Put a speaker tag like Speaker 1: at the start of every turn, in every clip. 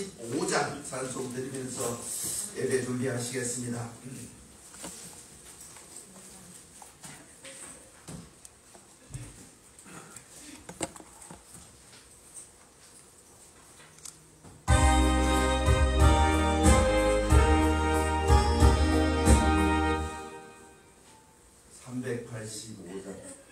Speaker 1: 385장 찬송 드리면서 예배 준비하시겠습니다. 385장.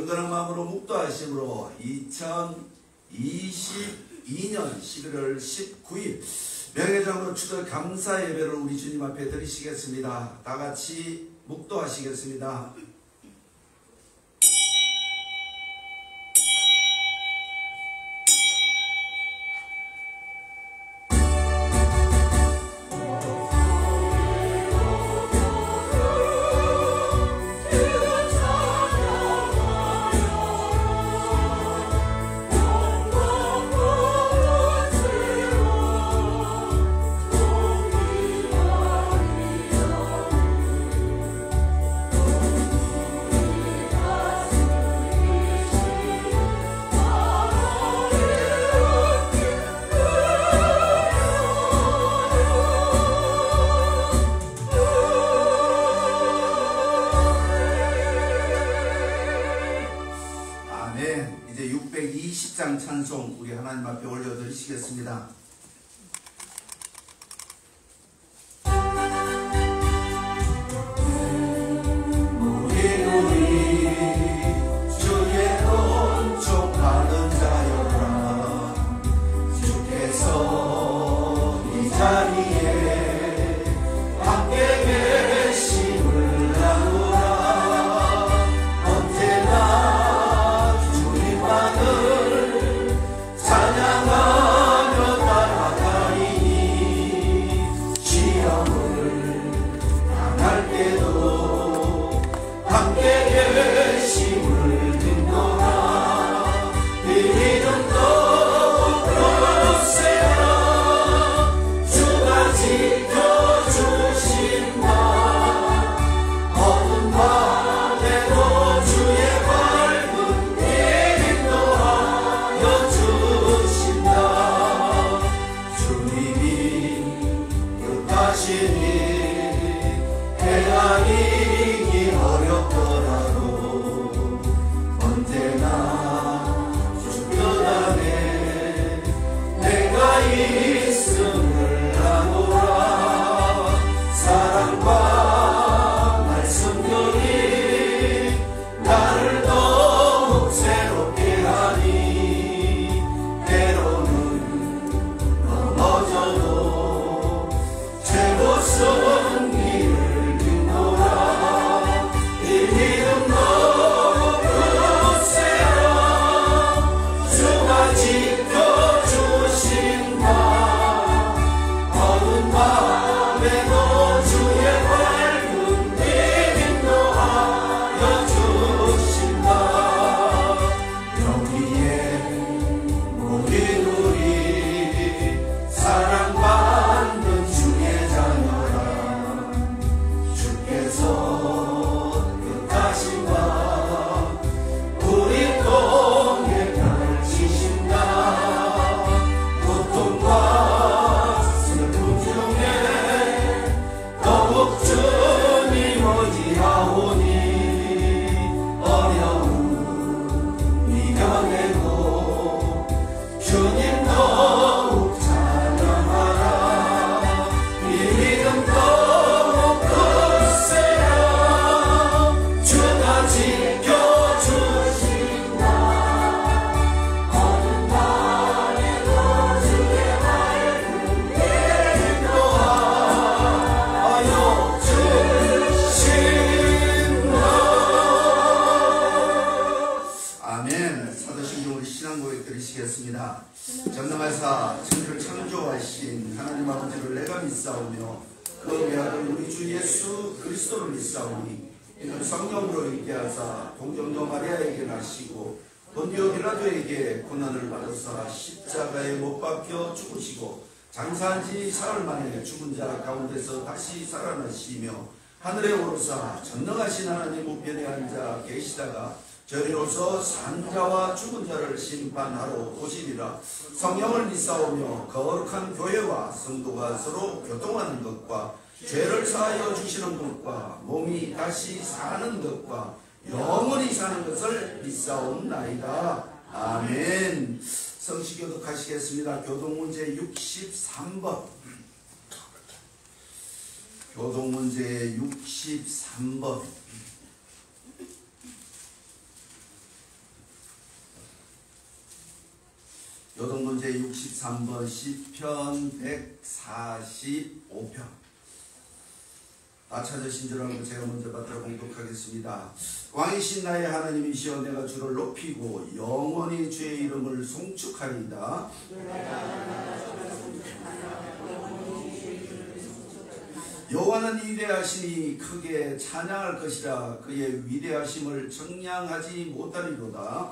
Speaker 1: 경건한 마음으로 묵도하심으로 2022년 11월 19일 명예장으로 추들 감사 예배를 우리 주님 앞에 드리시겠습니다. 다 같이 묵도하시겠습니다. 이제 620장 찬송 우리 하나님 앞에 올려드리시겠습니다.
Speaker 2: 찬양하며
Speaker 1: 있음을 아노라. 사랑과 말씀들이 나를 더욱 새롭게 하니 때로는 넘어져도 최고선 길을 걷노라. 이 믿음 너무 굳세라. 주가 지켜주신다. 어두운 밤에도 주의 밝은 빛 인도하여 주신다. 여기에 모인 우리 사랑받는 주의 자녀라. 주께서 뜻하신다. 우리 통해 펼치신다. 고통과 슬픔 중에 더욱 주님 의지하오니 어려움 이겨내고 주님 더욱 찬양하라. 이 믿음 더욱 굳세라. 주가 지켜주신다. 어둠 밤에도 주의 밝은 빛 인도하여 주신다. 아멘. 사도신경 우리 신앙 고백 드리시겠습니다. 전능하사 천지를 창조하신 하나님 아버지를 내가 믿사오며 그 외아들 우리 주 예수 그리스도를 믿사오니 이는 성령으로 있게 하사 동정녀 마리아에게 나시고 본디오 빌라도에게 고난을 받으사 십자가에 못 박혀 죽으시고 장사한 지 사흘 만에 죽은 자 가운데서 다시 살아나시며 하늘에 오르사 전능하신 하나님 우편에 앉아 계시다가 저리로서 산 자와 죽은 자를 심판하러 오시리라. 성령을 믿사오며 거룩한 교회와 성도가 서로 교통하는 것과 죄를 사하여 주시는 것과 몸이 다시 사는 것과 영원히 사는 것을 믿사옵나이다. 아멘. 성시교독하시겠습니다. 교독문제 63번. 교독문제 63번. 교독문제 63번 시편 145편. 다 찾으신 줄 알고 제가 먼저 받들어 공독하겠습니다. 왕이신 나의 하나님이시여 내가 주를 높이고 영원히 주의 이름을 송축하리이다. 여호와는 위대하시니 크게 찬양할 것이라. 그의 위대하심을 정량하지 못하리로다.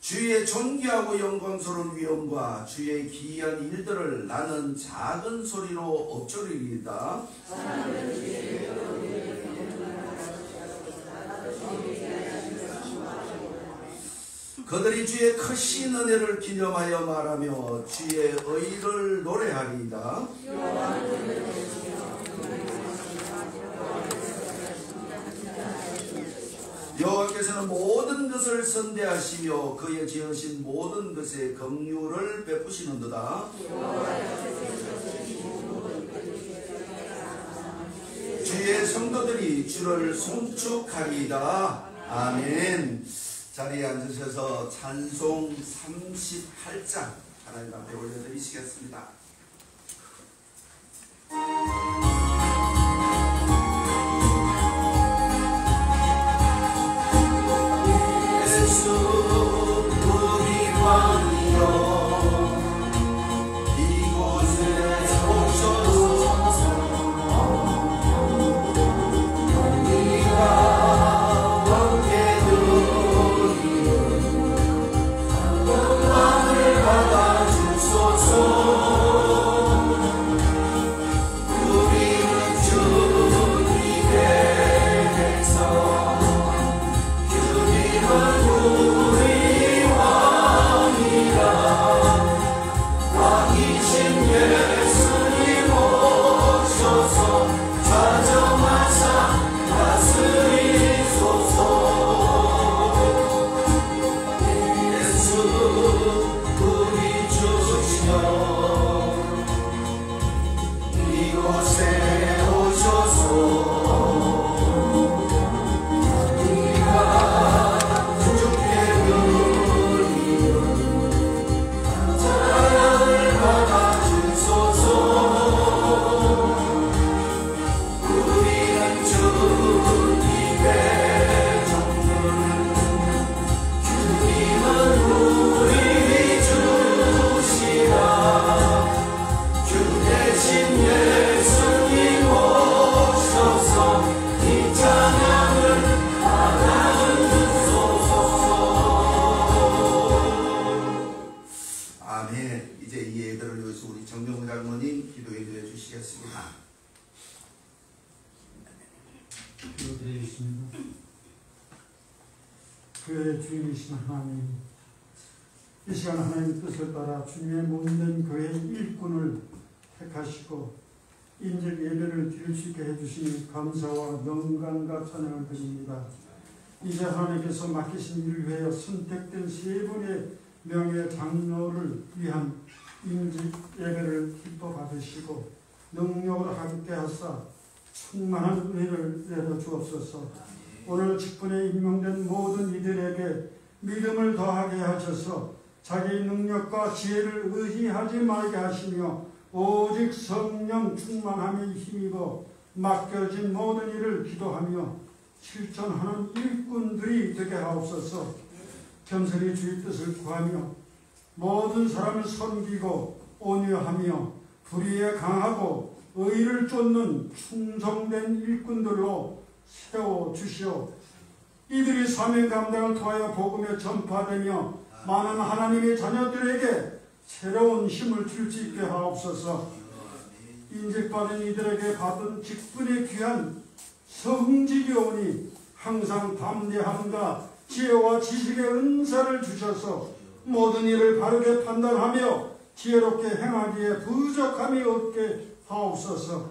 Speaker 1: 주의 존귀하고 영광스러운 위엄과 주의 기이한 일들을 나는 작은 소리로 엎조리리이다. 그들이 주의 크신 은혜를 기념하여 말하며 주의 의를 노래하리이다. 여호와께서는 모든 것을 선대하시며 그의 지으신 모든 것에 긍휼을 베푸시는도다. 주의 성도들이 주를 송축하리이다. 아멘. 자리에 앉으셔서 찬송 38장 하나님 앞에 올려드리시겠습니다. 예수 우리 왕이여 이곳에 오셔서 우리가 함께 누리는 영광을 받아주소서. 우리
Speaker 2: 교회의 주인이신 하나님, 이 시간 하나님 뜻을 따라 주님의 몸된 교회 일꾼을 택하시고 인직 예배를 드릴 수 있게 해주시니 감사와 영광과 찬양을 드립니다. 이제 하나님께서 맡기신 일을 위하여 선택된 세 분의 명예 장로를 위한 인직 예배를 기뻐 받으시고 능력을 함께 하사 충만한 은혜를 내려 주옵소서. 오늘 직분에 임명된 모든 이들에게 믿음을 더하게 하셔서 자기 능력과 지혜를 의지하지 말게 하시며 오직 성령 충만함에 힘입어 맡겨진 모든 일을 기도하며 실천하는 일꾼들이 되게 하옵소서. 겸손히 주의 뜻을 구하며 모든 사람을 섬기고 온유하며 불의에 강하고 의를 쫓는 충성된 일꾼들로 세워주시오. 이들이 사명 감당을 통하여 복음에 전파되며 많은 하나님의 자녀들에게 새로운 힘을 줄 수 있게 하옵소서. 인직받은 이들에게 받은 직분에 귀한 성직이 오니 항상 담대함과 지혜와 지식의 은사를 주셔서 모든 일을 바르게 판단하며 지혜롭게 행하기에 부족함이 없게 하옵소서.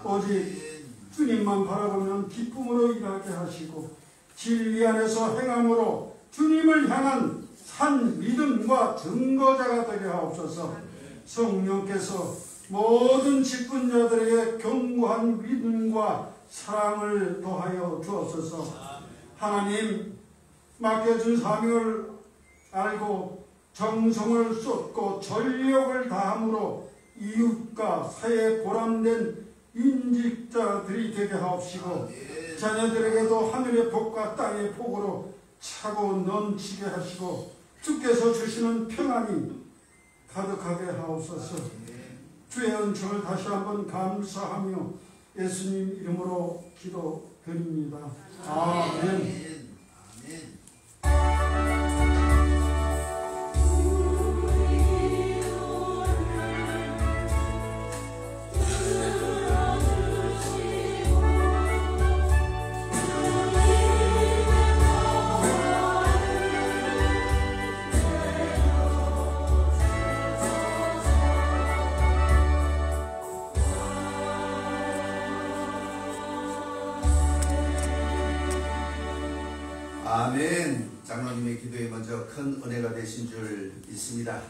Speaker 2: 오직 주님만 바라보면 기쁨으로 일하게 하시고 진리 안에서 행함으로 주님을 향한 산 믿음과 증거자가 되게 하옵소서. 성령께서 모든 직분자들에게 견고한 믿음과 사랑을 더하여 주옵소서. 하나님, 맡겨준 사명을 알고 정성을 쏟고 전력을 다함으로 이웃과 사회에 보람된 인직자들이 되게 하옵시고 자녀들에게도 하늘의 복과 땅의 복으로 차고 넘치게 하시고 주께서 주시는 평안이 가득하게 하옵소서. 주의 은총을 다시 한번 감사하며 예수님 이름으로 기도드립니다. 아멘.
Speaker 1: 아멘. 장로님의 기도에 먼저 큰 은혜가 되신 줄 믿습니다.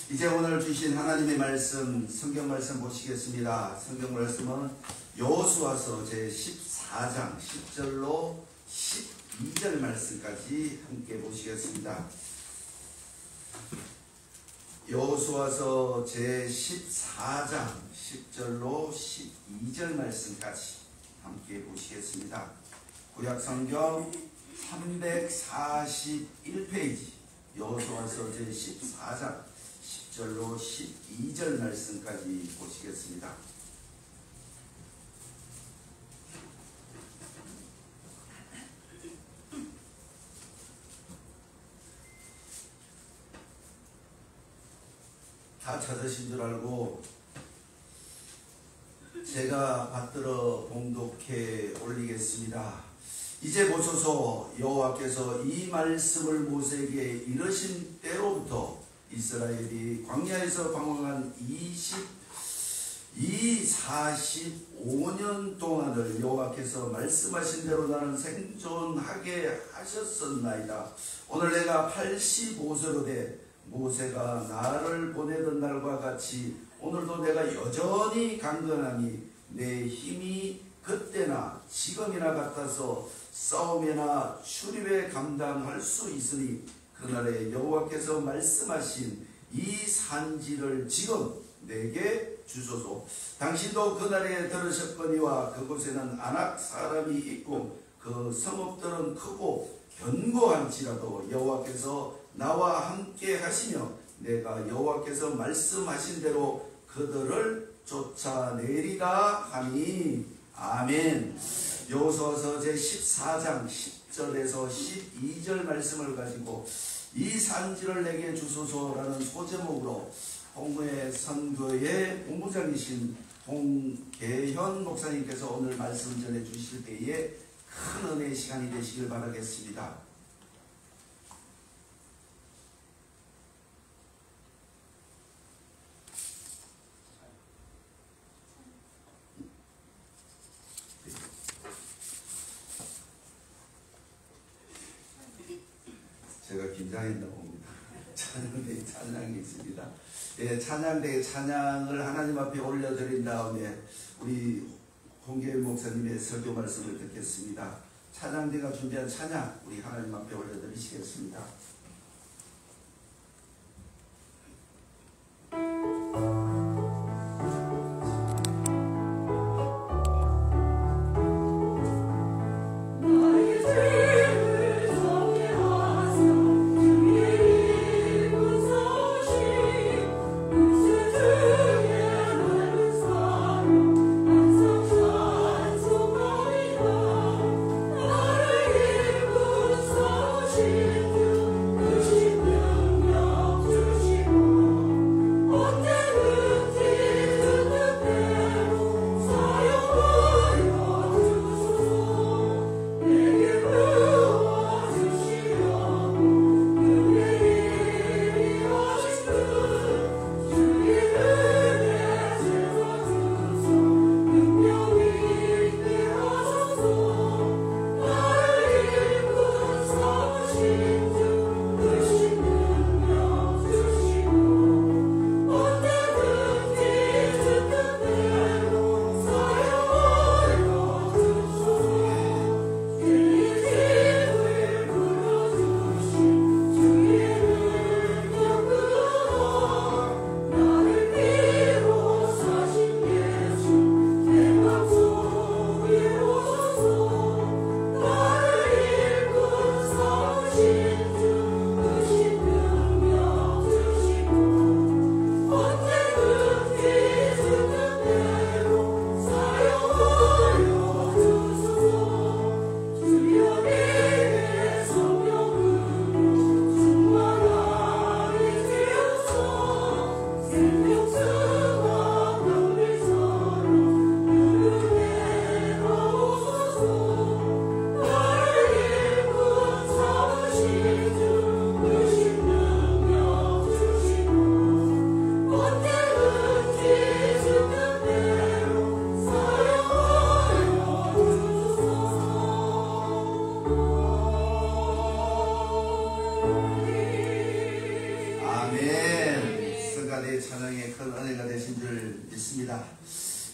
Speaker 1: 이제 오늘 주신 하나님의 말씀, 성경 말씀 보시겠습니다. 성경 말씀은 여호수아서 제14장 10절로 12절 말씀까지 함께 보시겠습니다. 여호수아서 제14장 10절로 12절 말씀까지 함께 보시겠습니다. 구약성경 341페이지 여호수아서 제14장 10절로 12절 말씀까지 보시겠습니다. 다 찾으신 줄 알고 제가 받들어 봉독해 올리겠습니다. 이제 보소서, 여호와께서 이 말씀을 모세에게 이르신 때로부터 이스라엘이 광야에서 방황한 45년 동안을 여호와께서 말씀하신 대로 나는 생존하게 하셨었나이다. 오늘 내가 85세로 돼 모세가 나를 보내던 날과 같이 오늘도 내가 여전히 강건하니 내 힘이 그때나 지금이나 같아서 싸움이나 출입에 감당할 수 있으니 그날에 여호와께서 말씀하신 이 산지를 지금 내게 주소서. 당신도 그날에 들으셨거니와 그곳에는 아낙 사람이 있고 그 성읍들은 크고 견고한지라도 여호와께서 나와 함께 하시며 내가 여호와께서 말씀하신 대로 그들을 쫓아내리라 하니. 아멘. 여호수아서 제14장 10절에서 12절 말씀을 가지고 이 산지를 내게 주소서라는 소제목으로 홍무의 선교의 본부장이신 홍계현 목사님께서 오늘 말씀 전해 주실 때에 큰 은혜의 시간이 되시길 바라겠습니다. 제가 긴장했나 봅니다. 찬양대회 찬양이 있습니다. 예, 찬양대회 찬양을 하나님 앞에 올려드린 다음에 우리 홍계일 목사님의 설교 말씀을 듣겠습니다. 찬양대가 준비한 찬양 우리 하나님 앞에 올려드리시겠습니다.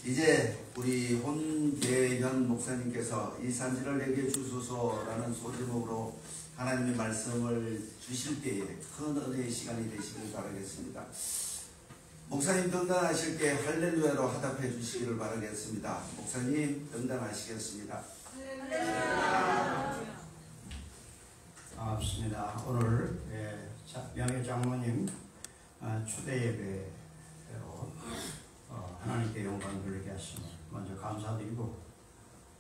Speaker 1: 이제 우리 혼계현 목사님께서 이 산지를 내게 주소서라는 소제목으로 하나님의 말씀을 주실 때에 큰 은혜의 시간이 되시길 바라겠습니다. 목사님 등단하실 때 할렐루야로 화답해 주시기를 바라겠습니다. 목사님 등단하시겠습니다.
Speaker 3: 반갑습니다. 오늘 명예 장모님 초대 예배로 하나님께 영광 돌리게 하시니 먼저 감사드리고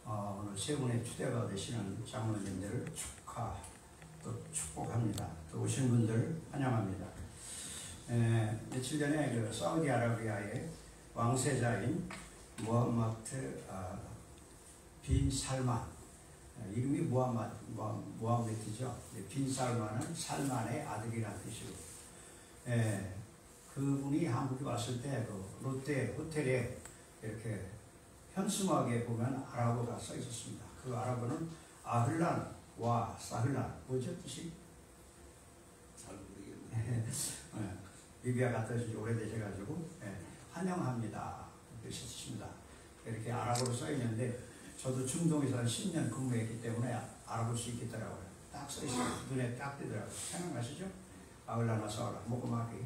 Speaker 3: 오늘 세 분의 초대가 되시는 장로님들을 또 축복합니다. 또 오신 분들 환영합니다. 며칠 전에 그 사우디아라비아의 왕세자인 무함마드 빈 살만, 이름이 무함마드죠. 빈 살만은 살만의 아들이라는 뜻이고, 그분이 한국에 왔을 때 그 롯데 호텔에 이렇게 현수막에 보면 아랍어가 써 있었습니다. 그 아랍어는 아흘란 와 사흘란, 뭐죠 뜻이?
Speaker 1: 잘 모르겠네요.
Speaker 3: 리비아 갔다 오신 지 오래되셔가지고 환영합니다 이렇게 뜻입니다. 이렇게 아랍어로 써 있는데 저도 중동에서 한 10년 근무했기 때문에 알아볼 수 있겠더라고요. 딱 써 있어요. 눈에 딱 띄더라고요. 생각나시죠? 아흘란 와 사흘란 모고마기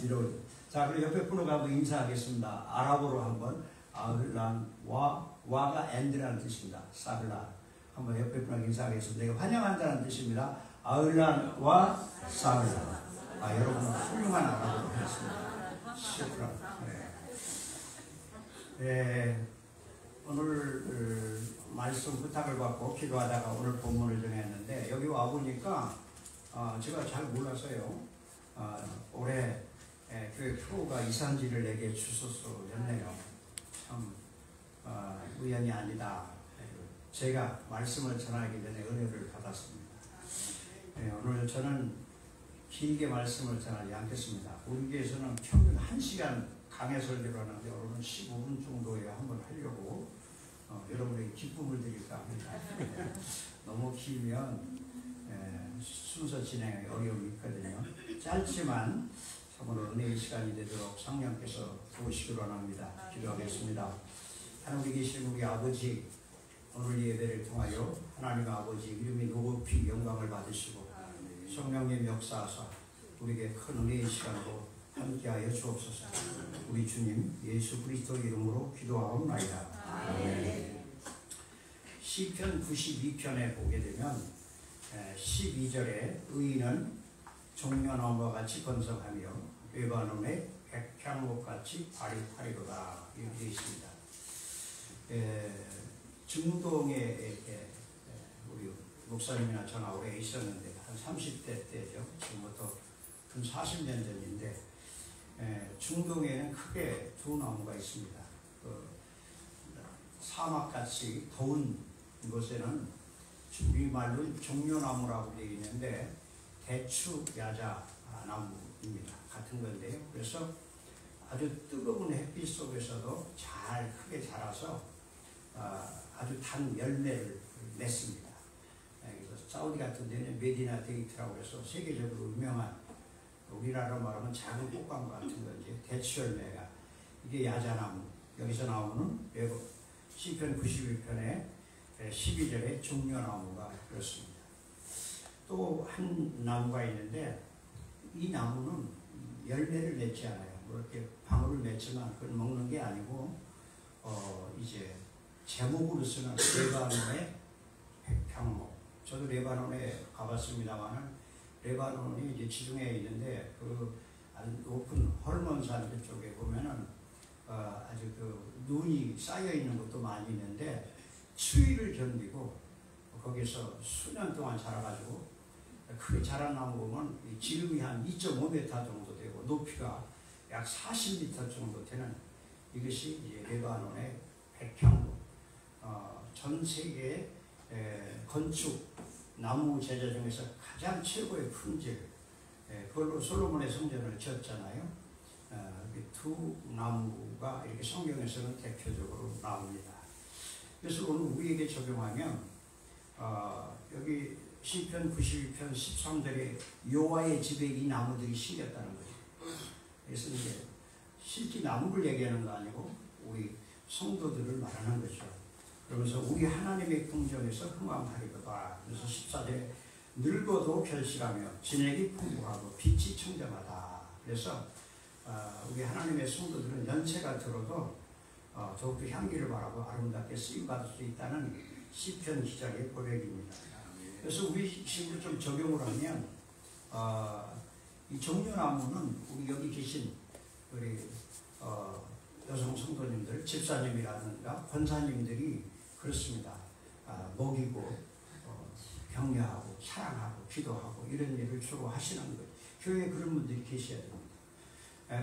Speaker 3: 이러고. 자, 그리고 옆에 분으로 가고 인사하겠습니다. 아랍어로 한번 아흘란 와가 엔드라는 뜻입니다. 사흘란 한번 옆에 분하고 인사하겠습니다. 이거 환영한다는 뜻입니다. 아흘란 와 사흘란. 여러분 훌륭한 아랍어로 했습니다. 시크란. 오늘 말씀 부탁을 받고 기도하다가 오늘 본문을 정했는데 여기 와 보니까 제가 잘 몰라서요. 올해 교회 프로가 이산지를 내게 주소서였네요. 참 우연이 아니다. 제가 말씀을 전하기 전에 은혜를 받았습니다. 오늘 저는 길게 말씀을 전하지 않겠습니다. 우리 교회에서는 평균 1시간 강해 설교를 하는데 오늘은 15분 정도에 한번 하려고 여러분에게 기쁨을 드릴까 합니다. 너무 길면 순서 진행에 어려움이 있거든요. 짧지만 참으로 은혜의 시간이 되도록 성령께서 도우시기로 합니다. 기도하겠습니다. 하나님 계신 우리 아버지, 오늘 예배를 통하여 하나님 아버지 이름이 높이 영광을 받으시고 성령님 역사하사 우리에게 큰 은혜의 시간으로 함께하여 주옵소서. 우리 주님 예수 그리스도 이름으로 기도하옵나이다. 아멘. 시편 92편에 보게 되면 12절에 의인은 종려나무와 같이 번성하며 레바논의 백향목같이 아리파리로다 이렇게 되어 있습니다. 중동에 우리 목사님이나 저나 오래 있었는데 한 30대 때죠. 지금부터 한 40년 전인데 중동에는 크게 두 나무가 있습니다. 사막같이 더운 곳에는 우리말로 종려나무라고 되어 있는데 대추 야자 나무입니다. 같은 건데요. 그래서 아주 뜨거운 햇빛 속에서도 잘 크게 자라서 아주 단 열매를 맺습니다. 그래서 사우디 같은 데는 메디나 데이트라고 해서 세계적으로 유명한 우리나라로 말하면 작은 꽃감 같은 건지 대추 열매가 이게 야자나무. 여기서 나오는 시편 91편에 12절에 종려나무가 그렇습니다. 또 한 나무가 있는데 이 나무는 열매를 맺지 않아요. 뭐 이렇게 방울을 맺지만 그걸 먹는 게 아니고 이제 제목으로 쓰는 레바논의 백향목. 저도 레바논에 가봤습니다만은 레바논이 이제 지중해에 있는데 그 아주 높은 헐몬산 그쪽에 보면은 아주 그 눈이 쌓여 있는 것도 많이 있는데 추위를 견디고 거기서 수년 동안 자라가지고 크게 자란 나무 보면 지름이 한 2.5m 정도 되고 높이가 약 40m 정도 되는 이것이 이제 레바논의 백향목. 전 세계 건축 나무 제자 중에서 가장 최고의 품질, 그걸로 솔로몬의 성전을 지었잖아요. 두 나무가 이렇게 성경에서는 대표적으로 나옵니다. 그래서 오늘 우리에게 적용하면 여기 시편 91편 13절에 여호와의 집에 이 나무들이 심겼다는 거죠. 그래서 이제 실제 나무를 얘기하는 거 아니고 우리 성도들을 말하는 거죠. 그러면서 우리 하나님의 궁전에서 흥왕하리로다. 그래서 14절에 늙어도 결실하며 진액이 풍부하고 빛이 청정하다. 그래서 우리 하나님의 성도들은 연세가 들어도 더욱더 향기를 바라고 아름답게 쓰임받을 수 있다는 시편 기자의 고백입니다. 그래서 우리 식으로 좀 적용을 하면 이 종려나무는 우리 여기 계신 우리 여성 성도님들, 집사님이라든가 권사님들이 그렇습니다. 먹이고 격려하고 사랑하고 기도하고 이런 일을 주로 하시는 거예요. 교회에 그런 분들이 계셔야 됩니다.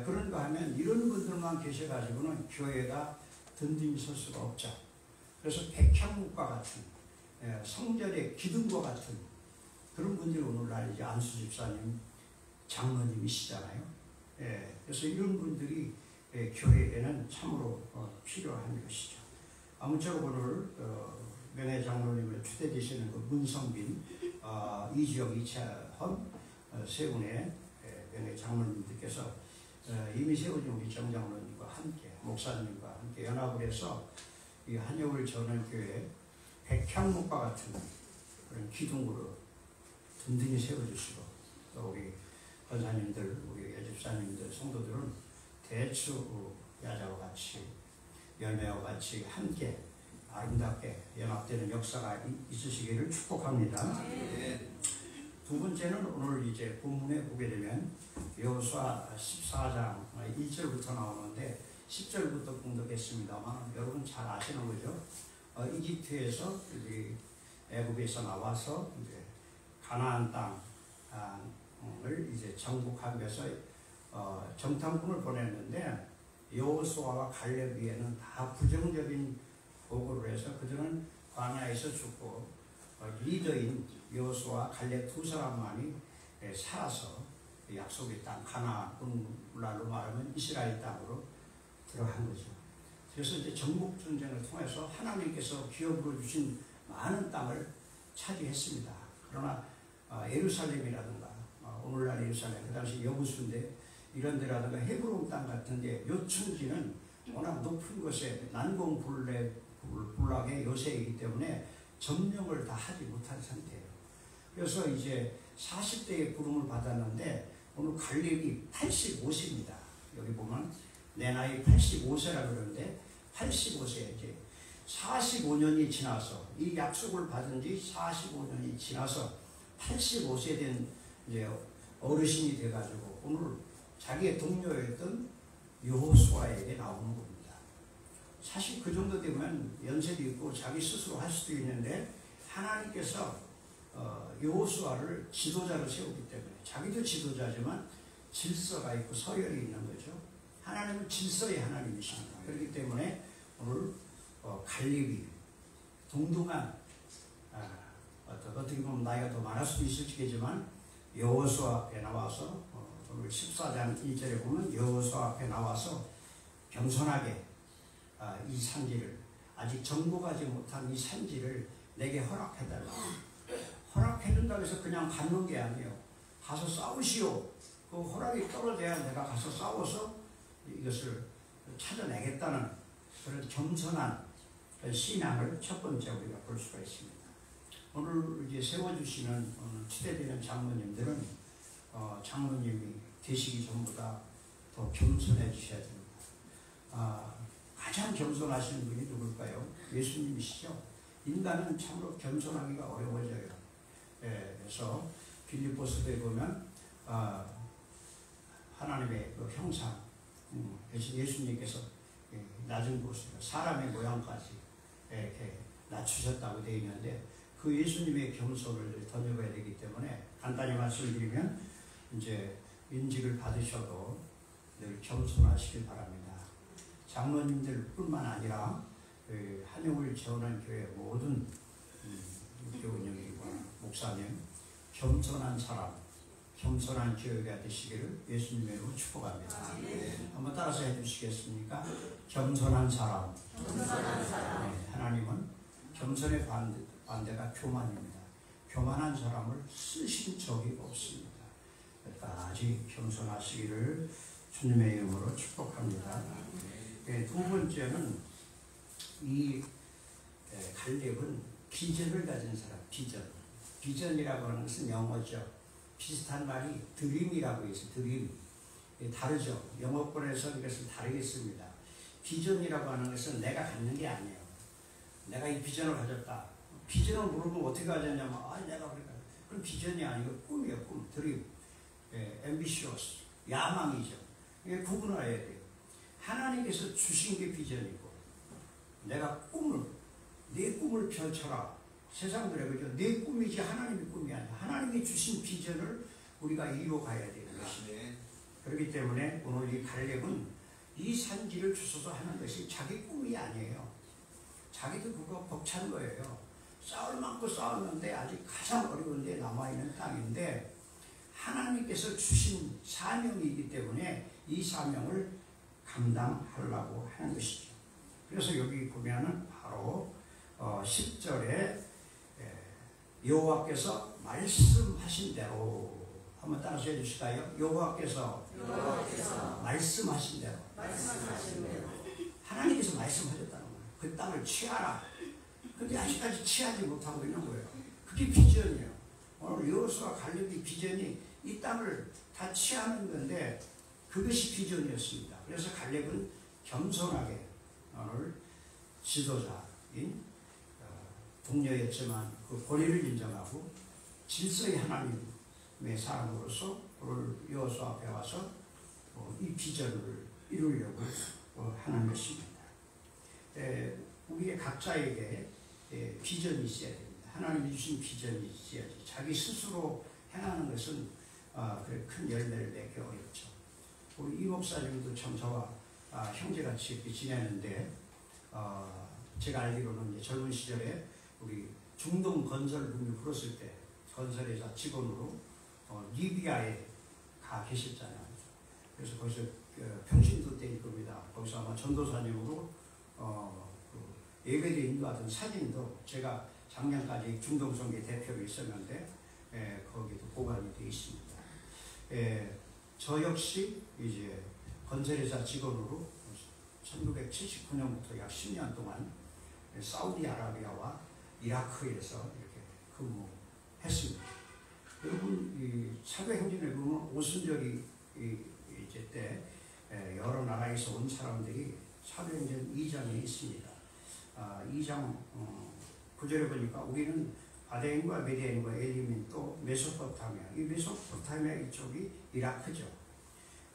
Speaker 3: 그런가 하면 이런 분들만 계셔가지고는 교회가 든든히 설 수가 없죠. 그래서 백향목과 같은 성전의 기둥과 같은 그런 분들이 오늘날 이제 안수 집사님, 장로님이시잖아요. 그래서 이런 분들이 교회에는 참으로 필요한 것이죠. 아무쪼록 오늘 명예 장로님을 추대되시는 그 문성빈, 이지영, 이채헌 세 분의 명예 장로님들께서 이미 세워진 우리 정 장로님과 함께 목사님과 함께 연합을 해서 이 한여울 전원교회 백향목과 같은 그런 기둥으로 든든히 세워주시고 또 우리 권사님들, 우리 여집사님들, 성도들은 대추 야자와 같이 열매와 같이 함께 아름답게 연합되는 역사가 있으시기를 축복합니다. 두 번째는 오늘 이제 본문에 보게 되면 여호수아 14장 1절부터 나오는데 10절부터 공독했습니다만 여러분 잘 아시는 거죠. 이집트에서 애굽에서 나와서 이제 가나안 땅을 이제 정복하면서 정탐꾼을 보냈는데 여호수아와 갈렙 위에는 다 부정적인 보고를 해서 그들은 광야에서 죽고 리더인 여호수아 갈렙 두 사람만이 살아서 약속의 땅 가나안, 오늘날로 말하면 이스라엘 땅으로 들어간 거죠. 그래서 이제 정복 전쟁을 통해서 하나님께서 기업으로 주신 많은 땅을 차지했습니다. 그러나 예루살렘이라든가 오늘날 예루살렘 그 당시 여부수인데 이런 데라든가 헤브론 땅 같은데 요충지는 워낙 높은 곳에 난공불락의 요새이기 때문에 점령을 다 하지 못한 상태예요. 그래서 이제 40대의 부름을 받았는데 오늘 갈렙이 85세입니다. 여기 보면 내 나이 85세라고 그러는데 85세 이제 45년이 지나서 이 약속을 받은 지 45년이 지나서 85세 된 이제 어르신이 돼가지고 오늘 자기의 동료였던 여호수아에게 나오는 겁니다. 사실 그 정도 되면 연세도 있고 자기 스스로 할 수도 있는데 하나님께서 여호수아를 지도자로 세우기 때문에 자기도 지도자지만 질서가 있고 서열이 있는 거죠. 하나님은 질서의 하나님이십니다. 그렇기 때문에 오늘 갈렙이 동등한 어떻게 보면 나이가 더 많을 수도 있을지겠지만 여호수아 앞에 나와서 오늘 14장 1절에 보면 여호수아 앞에 나와서 겸손하게 이 산지를 아직 정복하지 못한 이 산지를 내게 허락해달라. 허락해준다고 해서 그냥 받는 게 아니에요. 가서 싸우시오. 그 허락이 떨어져야 내가 가서 싸워서 이것을 찾아내겠다는 그런 겸손한 신앙을 첫 번째 우리가 볼 수가 있습니다. 오늘 이제 세워주시는 추대되는 장로님들은 장로님이 되시기 전보다 더 겸손해 주셔야 됩니다. 가장 겸손하신 분이 누굴까요? 예수님이시죠. 인간은 참으로 겸손하기가 어려워져요. 그래서 빌립보서에 보면 하나님의 그 형상 예수님께서 낮은 곳으로 사람의 모양까지 이렇게 낮추셨다고 되어 있는데 그 예수님의 겸손을 던져봐야 되기 때문에 간단히 말씀드리면 이제 인직을 받으셔도 늘 겸손하시길 바랍니다. 장로님들 뿐만 아니라 한영을 재원한 교회 모든 교우님과 목사님 겸손한 사람, 겸손한 교회가 되시기를 예수님의 이름으로 축복합니다. 한번 따라서 해주시겠습니까? 겸손한 사람. 네, 하나님은 겸손의 반대가 교만입니다. 교만한 사람을 쓰신 적이 없습니다. 끝까지 겸손하시기를 주님의 이름으로 축복합니다. 네, 두 번째는 이 갈렙은 비전을 가진 사람, 비전이라고 하는 것은 영어죠. 비슷한 말이 드림이라고 해서 드림. 다르죠. 영어권에서 이것을 다르게 씁니다. 비전이라고 하는 것은 내가 갖는 게 아니에요. 내가 이 비전을 가졌다. 비전을 물으면 어떻게 가졌냐면 내가 그러니까 그럼 비전이 아니고 꿈이에요. 꿈, 드림. ambitious, 야망이죠. 이게 구분을 해야 돼요. 하나님께서 주신 게 비전이고 내가 내 꿈을 펼쳐라. 세상 그래 그죠? 내 꿈이지 하나님의 꿈이 아니야. 하나님이 주신 비전을 우리가 이루어가야 되는 것입니다. 그렇기 때문에 오늘 이 갈렙은 이 산지를 주소서 하는 것이 자기 꿈이 아니에요. 자기도 그거 벅찬 거예요. 싸울 만큼 싸웠는데 아직 가장 어려운 데 남아있는 땅인데 하나님께서 주신 사명이기 때문에 이 사명을 감당하려고 하는 것이죠. 그래서 여기 보면은 바로 10절에 여호와께서 말씀하신 대로 한번 따라서 해주실까요? 여호와께서 말씀하신 대로 하나님께서 말씀하셨다는 거예요. 그 땅을 취하라. 근데 아직까지 취하지 못하고 있는 거예요. 그게 비전이에요. 오늘 여호수아 갈렙의 비전이 이 땅을 다 취하는 건데 그것이 비전이었습니다. 그래서 갈렙은 겸손하게 오늘 지도자인 동료였지만 그 권위를 인정하고 질서의 하나님의 사람으로서 오늘 여호수아 앞에 와서 이 비전을 이루려고 하는 것입니다. 우리의 각자에게 비전이 있어야 됩니다. 하나님이 주신 비전이 있어야지. 자기 스스로 행하는 것은 큰 열매를 맺기 어렵죠. 우리 이 목사님도 참 저와 형제같이 이렇게 지내는데 제가 알기로는 이제 젊은 시절에 우리 중동 건설 붐이 불었을 때 건설회사 직원으로 리비아에 가 계셨잖아요. 그래서 거기서 평신도 때일 겁니다. 거기서 아마 전도사님으로 예배대 인도하던 사진도 제가 작년까지 중동성계 대표로 있었는데 거기도 보관이 되어 있습니다. 저 역시 이제 건설회사 직원으로 1979년부터 약 10년 동안 사우디아라비아와 이라크에서 이렇게 근무했습니다. 여러분, 이 사도행전에 보면 오순절이 이제 때 여러 나라에서 온 사람들이 사도행전 2장에 있습니다. 2장 9절에 보니까 우리는 아덴과 메디안과 엘리민 또 메소포타미아, 이 메소포타미아 이쪽이 이라크죠.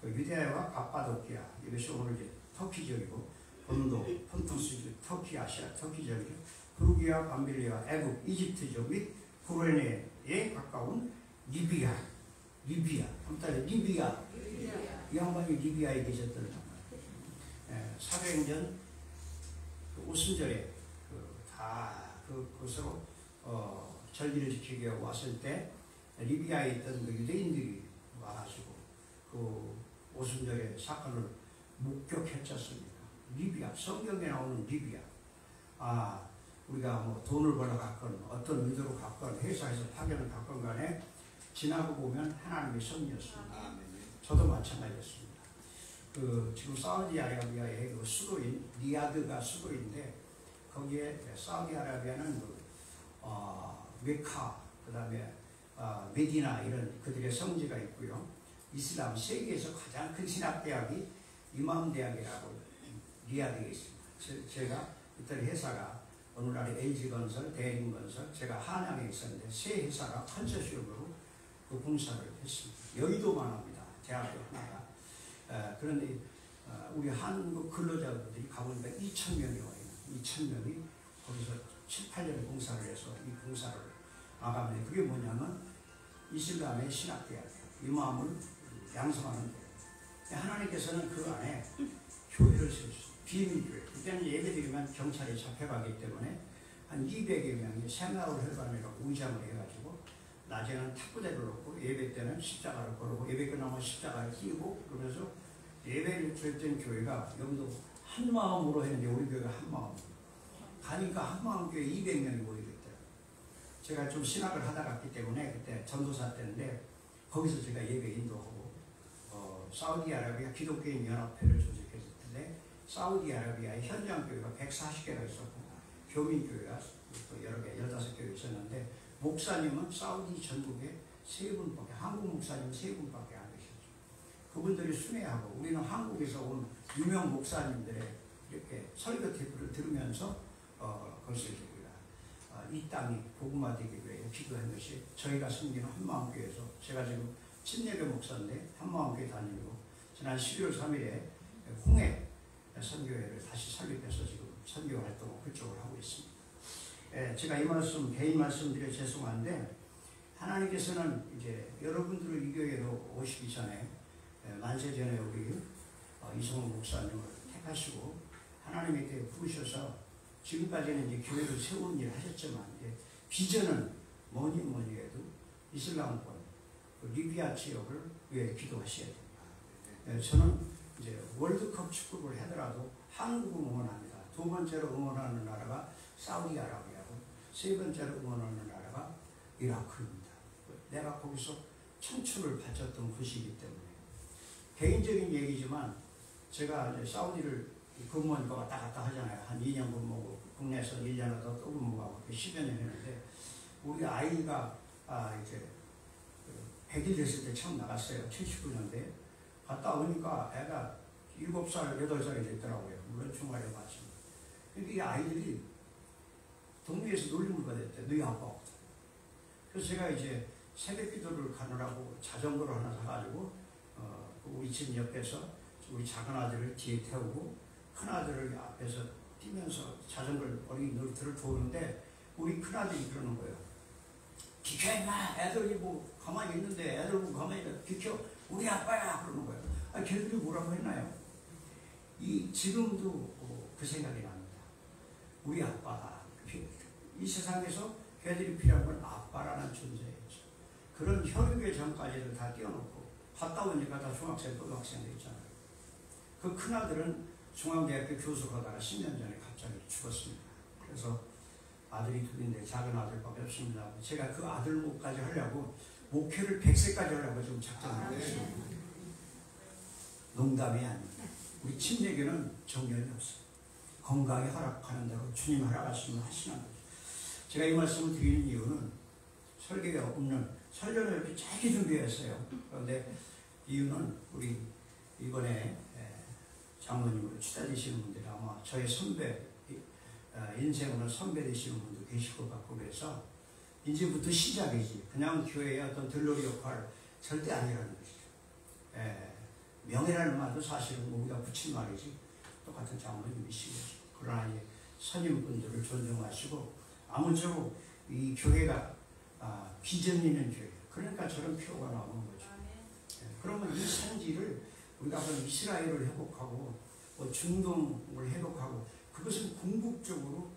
Speaker 3: 그 유대아와 갑바도키아, 이것이 오늘 이제 터키 지역이고, 본도, 폰투스, 터키 아시아, 터키 지역이죠. 프루기아, 밤빌리아, 애국, 이집트죠. 및 구레네에 가까운 리비아. 한따라 리비아. 이 양반이 리비아에 계셨던 사도행전 오순절에 그것으로 절기를 지키기 위해 왔을 때 리비아에 있던 그 유대인들이 와가지고 그 오순절의 사건을 목격했지 않습니까? 리비아, 성경에 나오는 리비아. 우리가 뭐 돈을 벌어 갔건 어떤 의도로 갔건 회사에서 파견을 갔건 간에 지나고 보면 하나님의 섭리였습니다. 저도 마찬가지였습니다. 지금 사우디아라비아의 그 수도인 리야드가 수도인데 거기에 사우디아라비아는 메카, 그 다음에 메디나 이런 그들의 성지가 있고요. 이슬람 세계에서 가장 큰 신학대학이 이맘 대학이라고 리야드에 있습니다. 제가 이때 회사가 오늘날의 LG건설, 대림건설, 제가 한양에 있었는데 세 회사가 컨소시엄으로 그 공사를 했습니다. 여의도만 합니다. 대학교 하나가. 그런데 우리 한국 근로자들이 가보니까 2,000명이 와요. 2,000명이 거기서 7, 8년 공사를 해서 이 공사를 마감해. 그게 뭐냐면 이슬람의 신학대학이에요. 이맘을 양성하는 거예요. 하나님께서는 그 안에 교회를 세우셨어요. 비밀교회. 그때는 예배드리면 경찰이 잡혀가기 때문에 한 200여 명이 생활혈관이라고 의장을 해가지고 낮에는 탁구대를 놓고 예배 때는 십자가를 걸고 예배 끝나면 십자가를 끼고 그러면서 예배를 드렸던 교회가 여기도 한 마음으로 했는데 우리 교회가 한 마음으로 가니까 한 마음 교회 200명이 모이겠더라고요. 제가 좀 신학을 하다 갔기 때문에 그때 전도사 때인데 거기서 제가 예배 인도하고 사우디아라비아 기독교인 연합회를 조직했을 텐데 사우디아라비아의 현장교회가 140개가 있었고 교민교회가 또 여러 개 15개 있었는데 목사님은 사우디 전국에 3분밖에 한국 목사님 3분밖에 안 계셨죠. 그분들이 순회하고 우리는 한국에서 온 유명 목사님들의 이렇게 설교 테이프를 들으면서 거기서 우리가 이 땅이 복음화 되기 위해 기도한 것이 저희가 섬기는 한마음교회에서 제가 지금 친예배 목사인데 한마음교회 다니고 지난 12월 3일에 홍해 선교회를 다시 설립해서 지금 선교 활동을 그쪽으로 하고 있습니다. 제가 이 말씀, 개인 말씀드려 죄송한데 하나님께서는 이제 여러분들을 이 교회로 오시기 전에 만세 전에 우리 이성호 목사님을 택하시고 하나님께 부르셔서 지금까지는 이제 교회를 세우는 일을 하셨지만 이제 비전은 뭐니 해도 이슬람권, 그 리비아 지역을 위해 기도하셔야 됩니다. 저는 이제 월드컵 축구를 하더라도 한국을 응원합니다. 두 번째로 응원하는 나라가 사우디아라비아고 세 번째로 응원하는 나라가 이라크입니다. 내가 거기서 청춘을 바쳤던 곳이기 때문에 개인적인 얘기지만 제가 이제 사우디를 근무하니까 왔다 갔다 하잖아요. 한 2년 근무하고 국내에서 1년 더 또 근무하고 10여 년 했는데 우리 아이가 이제 100일 됐을 때 처음 나갔어요. 79년대 갔다 오니까 애가 7살, 8살이 됐더라고요. 물론 주말에 봤습니다. 근데 이 아이들이 동네에서 놀림을 받았대. 너희 아빠가. 그래서 제가 이제 새벽 기도를 가느라고 자전거를 하나 사가지고 우리 집 옆에서 우리 작은 아들을 뒤에 태우고 큰 아들을 앞에서 뛰면서 자전거를 어린이 놀이터를 도는데 우리 큰 아들이 그러는 거예요. 비켜 임마! 애들이 뭐 가만히 있는데 애들 보고 가만히 있는데 비켜! 우리 아빠야! 그러는 거예요. 걔들이 뭐라고 했나요? 지금도 그 생각이 납니다. 우리 아빠다. 이 세상에서 걔들이 필요한 건 아빠라는 존재였죠. 그런 혈육의 전까지를 다 띄워놓고 갔다 오니까 다 중학생, 고등학생도 있잖아요. 그 큰아들은 중앙대학교 교수하다가 10년 전에 갑자기 죽었습니다. 그래서 아들이 둘인데 작은 아들밖에 없습니다. 제가 그 아들 목까지 하려고 목회를 100세까지 하려고 지금 작정을 하고 있습니다. 농담이 아닙니다. 우리 침례교는 정년이 없어요. 건강이 허락하는 대로 주님 허락하시면 하시는 거죠. 제가 이 말씀을 드리는 이유는 설교가 없는 설교를 이렇게 짧게 준비했어요. 그런데 이유는 우리 이번에 장로님으로 추대되시는 분들이 아마 저의 선배, 인생으로 선배 되시는 분도 계실 것 같고 그래서 이제부터 시작이지. 그냥 교회의 어떤 들러리 역할 절대 아니라는 것이죠. 명예라는 말도 사실은 우리가 붙인 말이지. 똑같은 장로님이시겠죠. 그러나 이제 선임분들을 존중하시고 아무쪼록 이 교회가 비전 있는 교회. 그러니까 저런 표가 나오는 거죠. 그러면 이 산지를 우리가 이스라엘을 회복하고 중동을 회복하고 그것은 궁극적으로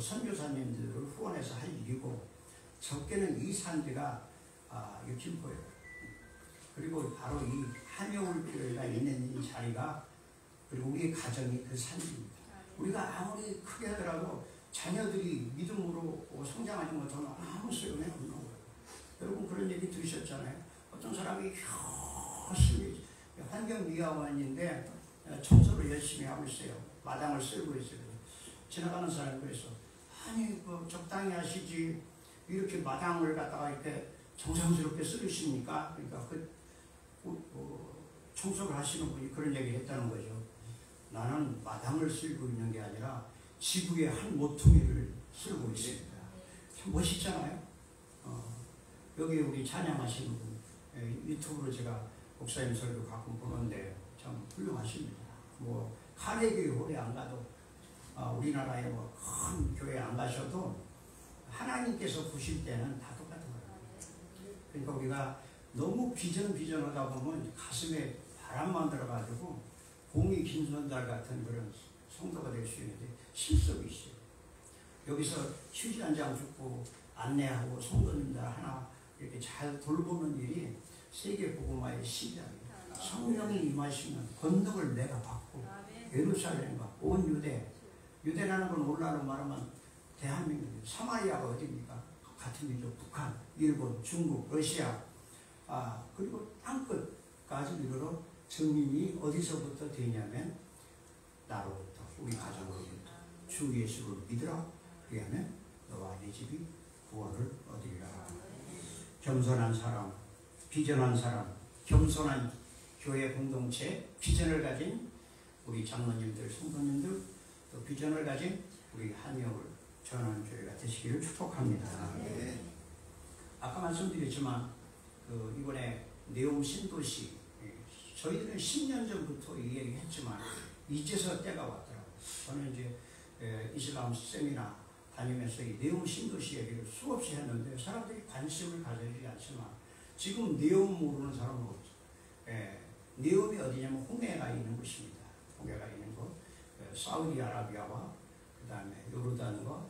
Speaker 3: 선교사님들을 후원해서 할 일이고 적게는 이 산지가 이 김포예요. 그리고 바로 이 한여울교회가 있는 이 자리가 그리고 우리의 가정이 그 산지입니다. 우리가 아무리 크게 하더라도 자녀들이 믿음으로 성장하지 못하면 아무 소용이 없는 거예요. 여러분 그런 얘기 들으셨잖아요. 어떤 사람이 열심히 환경미화원인데 청소를 열심히 하고 있어요. 마당을 쓸고 있어요. 지나가는 사람이 그래서 아니 적당히 하시지 이렇게 마당을 갖다가 이렇게 정성스럽게 쓰시니까 그러니까 청소를 하시는 분이 그런 얘기를 했다는 거죠. 나는 마당을 쓸고 있는 게 아니라 지구의 한 모퉁이를 쓸고 있습니다. 참 멋있잖아요. 여기 우리 찬양하시는 분 유튜브로 제가 목사님 설교 가끔 보는데 참 훌륭하십니다. 카네기 홀에 안 가도 우리나라의 큰 교회 안 가셔도 하나님께서 보실 때는 다 똑같은 거예요. 그러니까 우리가 너무 비전하다 보면 가슴에 바람만 들어가지고 공이 김선달 같은 그런 성도가 될 수 있는데 실속이 있어요. 여기서 휴지 한 장 줍고 안내하고 성도님들 하나 이렇게 잘 돌보는 일이 세계 복음화의 시작입니다. 성령이 임하시면 권능을 내가 받고 예루살렘과 온 유대라는 건 오늘날로 말하면 대한민국, 사마리아가 어디입니까? 같은 민족, 북한, 일본, 중국, 러시아 그리고 땅끝까지 이르러 증인이 어디서부터 되냐면 나로부터 우리 가정으로부터 주 예수를 믿으라. 그리하면 너와 네 집이 구원을 얻으리라. 겸손한 사람, 비전한 사람, 겸손한 교회 공동체, 비전을 가진 우리 장로님들, 성도님들, 또 비전을 가진 우리 한여울 전원교회가 되시기를 축복합니다. 네. 아까 말씀드렸지만 이번에 네옴 신도시 저희들은 10년 전부터 이 얘기 했지만 이제서 때가 왔더라고요. 저는 이제 이슬람 세미나 다니면서 이 네옴 신도시 얘기를 수없이 했는데 사람들이 관심을 가져주지 않지만 지금 네옴 모르는 사람은 없죠. 네옴이 어디냐면 홍해가 있는 곳입니다. 홍해가 있는 곳, 사우디아라비아와 그 다음에 요르단과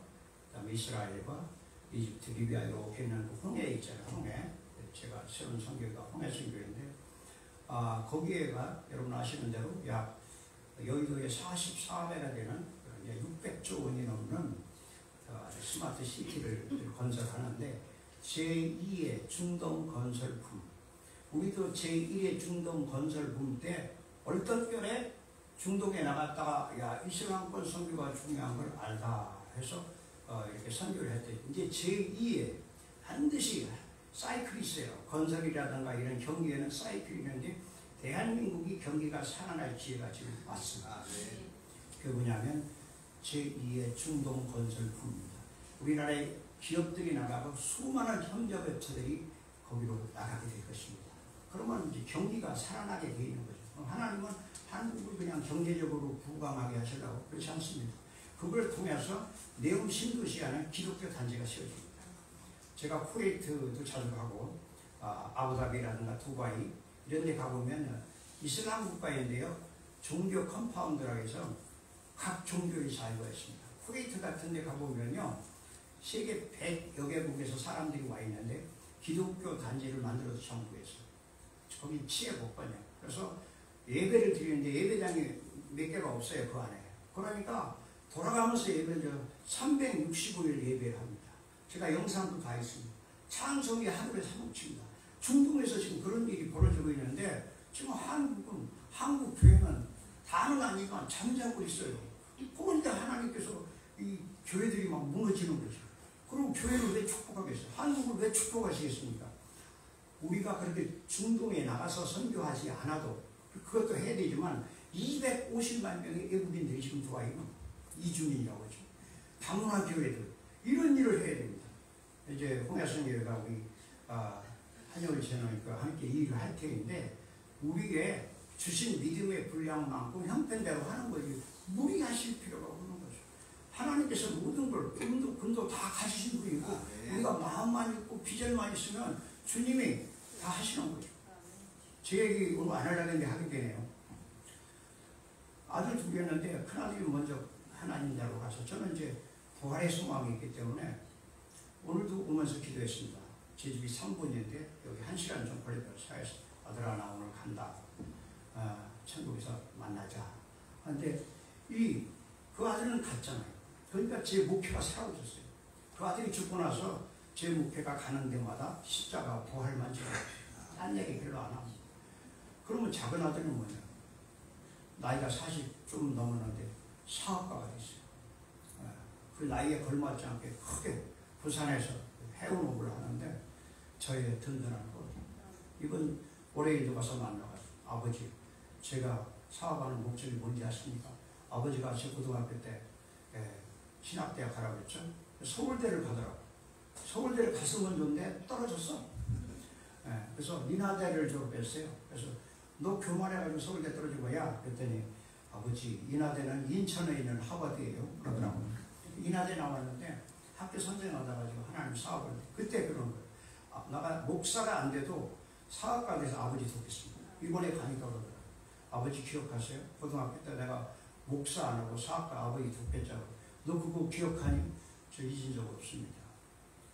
Speaker 3: 그 다음에 이스라엘과 이집트, 리비아 이렇게 있는 그 홍해 있잖아요. 홍해. 제가 세운 선교가 홍해 선교인데 거기에가 여러분 아시는 대로 약 여의도에 44배가 되는 600조 원이 넘는 스마트 시티를 건설하는데 제2의 중동 건설품. 우리도 제1의 중동 건설품 때 얼떨결에 중동에 나갔다가 야 이슬람권 선교가 중요한 걸 알다 해서 이렇게 선교를 했더니 이제 제2의 반드시 사이클이 있어요. 건설이라든가 이런 경기에는 사이클이 있는데 대한민국이 경기가 살아날 기회가 지금 왔습니다. 그게 뭐냐면 제2의 중동 건설품입니다. 우리나라의 기업들이 나가고 수많은 협력업체들이 거기로 나가게 될 것입니다. 그러면 이제 경기가 살아나게 되어 있는 거죠. 하나님은 한국을 그냥 경제적으로 부강하게 하시려고 그렇지 않습니다. 그걸 통해서 네옴 신도시 안에 기독교 단지가 세워집니다. 제가 쿠웨이트도 자주 가고 아부다비라든가 두바이 이런 데 가보면 이슬람 국가인데요. 종교 컴파운드라고 해서 각 종교의 자유가 있습니다. 쿠웨이트 같은 데 가보면요. 세계 100여 개국에서 사람들이 와 있는데 기독교 단지를 만들어서 정부에서 거기 치해 복권이에요. 그래서 예배를 드리는데 예배장이 몇 개가 없어요. 그 안에. 그러니까 돌아가면서 예배를 365일 예배를 합니다. 제가 영상도 다 있습니다. 찬송이 하늘에 사무칩니다. 중동에서 지금 그런 일이 벌어지고 있는데 지금 한국 교회는 다는 아니지만 잠자고 있어요. 그런데 하나님께서 이 교회들이 막 무너지는 거죠. 그럼 교회를 왜 축복하겠어요? 한국을 왜 축복하시겠습니까? 우리가 그렇게 중동에 나가서 선교하지 않아도 그것도 해야 되지만 250만 명의 외국인들이 지금 들어와 있는 이주민이라고 하죠. 다문화 교회들 이런 일을 해야 됩니다. 이제 홍야성교회가 우리 한여울 채널과 함께 일을 할 테인데 우리에게 주신 믿음의 분량만큼 형편대로 하는 거지 무리하실 필요가 없는 거죠. 하나님께서 모든 걸 금도 다 가지신 분이고 우리가 마음만 있고 비전만 있으면 주님이 다 하시는 거죠. 제 얘기 오늘 안 하려고 했는데 하게 되네요. 아들 둘이었는데 큰아들이 먼저 하나님 나라로 가서 저는 이제 부활의 소망이 있기 때문에 오늘도 오면서 기도했습니다. 제 집이 3분인데 여기 1시간 좀 걸렸다 차에서 아들아 나 오늘 간다. 천국에서 만나자. 그런데 그 아들은 갔잖아요. 그러니까 제 목표가 사라졌어요. 그 아들이 죽고 나서 제 목표가 가는 데마다 십자가 부활만 지어요. 딴 얘기 별로 안 합니다. 그러면 작은 아들은 뭐냐? 나이가 40 좀 넘었는데 사업가가 됐어요. 그 나이에 걸맞지 않게 크게 부산에서 해운업을 하는데 저의 든든한 거. 이번 올해에도 가서 만나가지고 아버지 제가 사업하는 목적이 뭔지 아십니까? 아버지가 제 고등학교 때 신학대학 가라고 했죠. 서울대를 가더라고. 서울대를 갔으면 좋은데 떨어졌어. 그래서 인하대를 졸업했어요. 그래서 너 교만해가지고 서울대 떨어진 거야? 그랬더니 아버지 인하대는 인천에 있는 하버드예요. 그러더라고요. 인하대 나왔는데 학교 선생하다 가지고 하나님 사업을 그때 그런 거예요. 내가 목사가 안 돼도 사업가 돼서 아버지 돕겠습니다. 이번에 가니까 그러더라고요. 아버지 기억하세요? 고등학교 때 내가 목사 안 하고 사업가 아버지 돕겠자고. 너 그거 기억하니? 저 잊은 적 없습니다.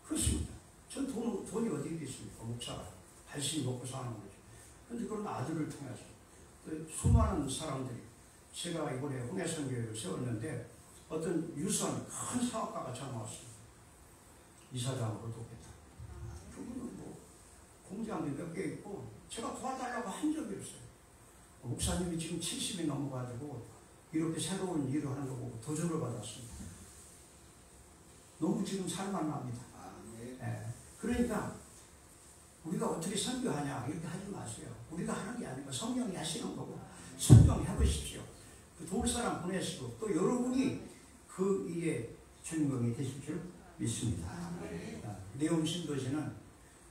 Speaker 3: 그렇습니다. 전 돈이 어디 있겠습니까? 목사가. 발신이 먹고 사는 거죠. 그런데 그런 아들을 통해서 수많은 사람들이 제가 이번에 홍해선교회를 세웠는데 어떤 유수한 큰 사업가가 전화 왔습니다. 이사장으로 돕겠다. 그분은 뭐 공장도 몇 개 있고 제가 도와달라고 한 적이 없어요. 목사님이 지금 70이 넘어가지고 이렇게 새로운 일을 하는 거 보고 도전을 받았습니다. 너무 지금 살만합니다. 그러니까 우리가 어떻게 선교하냐 이렇게 하지 마세요. 우리가 하는 게 아니고 성령이 하시는 거고 선교해 보십시오. 그 도울 사람 보내시고 또 여러분이 그 일에 주인공이 되실 줄 믿습니다. 네온 신도시는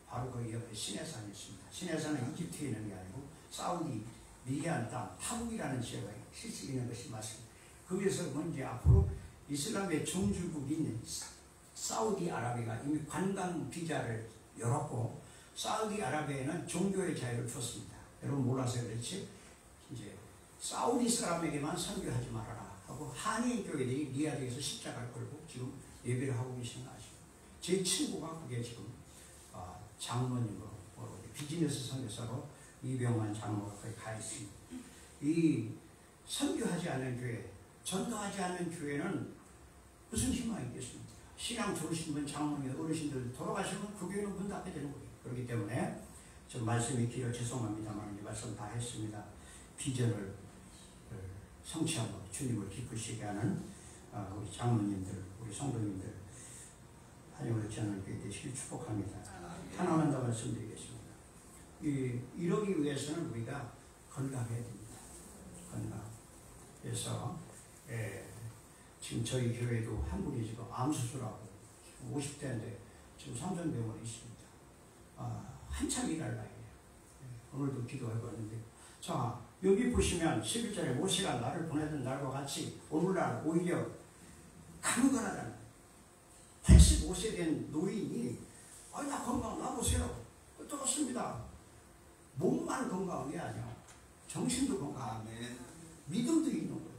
Speaker 3: 바로 그 옆에 시내산이 있습니다. 시내산은 이집트에 있는 게 아니고 사우디 미디안 땅 타북이라는 지역에 실제 있는 것이 맞습니다. 거기에서 먼저 앞으로 이슬람의 종주국인 사우디아라비아가 이미 관광 비자를 열었고 사우디아라비아에는 종교의 자유를 줬습니다. 여러분 몰라서 그렇지 이제 사우디 사람에게만 선교하지 말아라 하고 한인 교회들이 리야드에서 십자가를 걸고 지금 예배를 하고 계시는 거 아시죠? 제 친구가 그게 지금 장로님으로 비즈니스 선교사로 이병환 장로가 거기 가 있습니다. 이 선교하지 않는 교회, 전도하지 않는 교회는 무슨 희망이 있겠습니까? 신앙 좋으신 분, 장로님, 어르신들 돌아가시면 그 교회는 문 닫게 되는 거예요. 그렇기 때문에 좀 말씀이 길어 죄송합니다만 이 말씀 다 했습니다. 비전을 성취하고 주님을 기쁘시게 하는 우리 장로님들, 우리 성도님들 한영을 저는 되시길 축복합니다. 하나만 더 말씀드리겠습니다. 이러기 위해서는 우리가 건강해야 됩니다. 건강. 그래서 지금 저희 교회도 한 분이 지금 암 수술하고 50대인데 지금 삼성병원에 있습니다. 한참 일할 나이에요. 오늘도 기도해봤는데 자 여기 보시면 11절에 모세가 나를 보내던 날과 같이 오늘날 오히려 강건하다는 85세 된 노인이 나 건강 나보세요. 똑같습니다. 몸만 건강한 게 아니야. 정신도 건강하네. 믿음도 있는 거예요.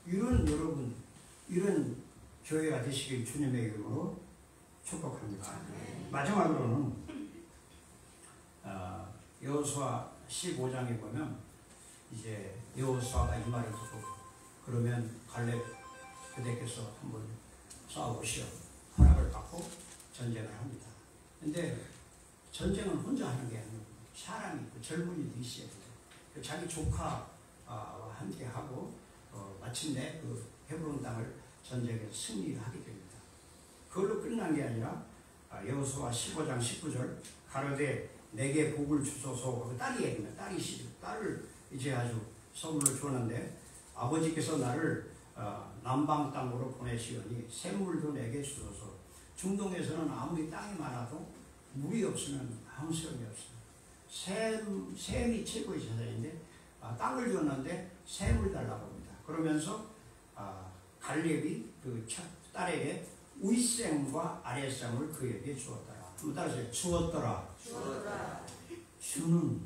Speaker 3: 이런 여러분 이런 교회가 되시길 주님의 이름으로 축복합니다. 마지막으로는 여호수아 15장에 보면 이제 여호수아가 이 말을 듣고 그러면 갈렙 그대께서 한번 싸워보시오. 허락을 받고 전쟁을 합니다. 근데 전쟁은 혼자 하는 게 아니고 사람이 있고 젊은이도 있어야 돼요. 자기 조카와 함께 하고 마침내 그 헤브론 땅을 전쟁에서 승리를 하게 됩니다. 그걸로 끝난 게 아니라 여호수아 15장 19절 가로되 내게 복을 주소서. 딸이 얘기입니다. 딸을 이제 아주 선물을 주었는데 아버지께서 나를 남방 땅으로 보내시오니 샘물도 내게 주소서. 중동에서는 아무리 땅이 많아도 물이 없으면 아무 소용이 없어요. 샘이 최고의 재산인데 땅을 줬는데 샘을 달라고 합니다. 그러면서 갈렙이 그 딸에게 윗샘과 아랫샘을 그에게 주었더라. 한번 따라하세요. 주었더라. 주는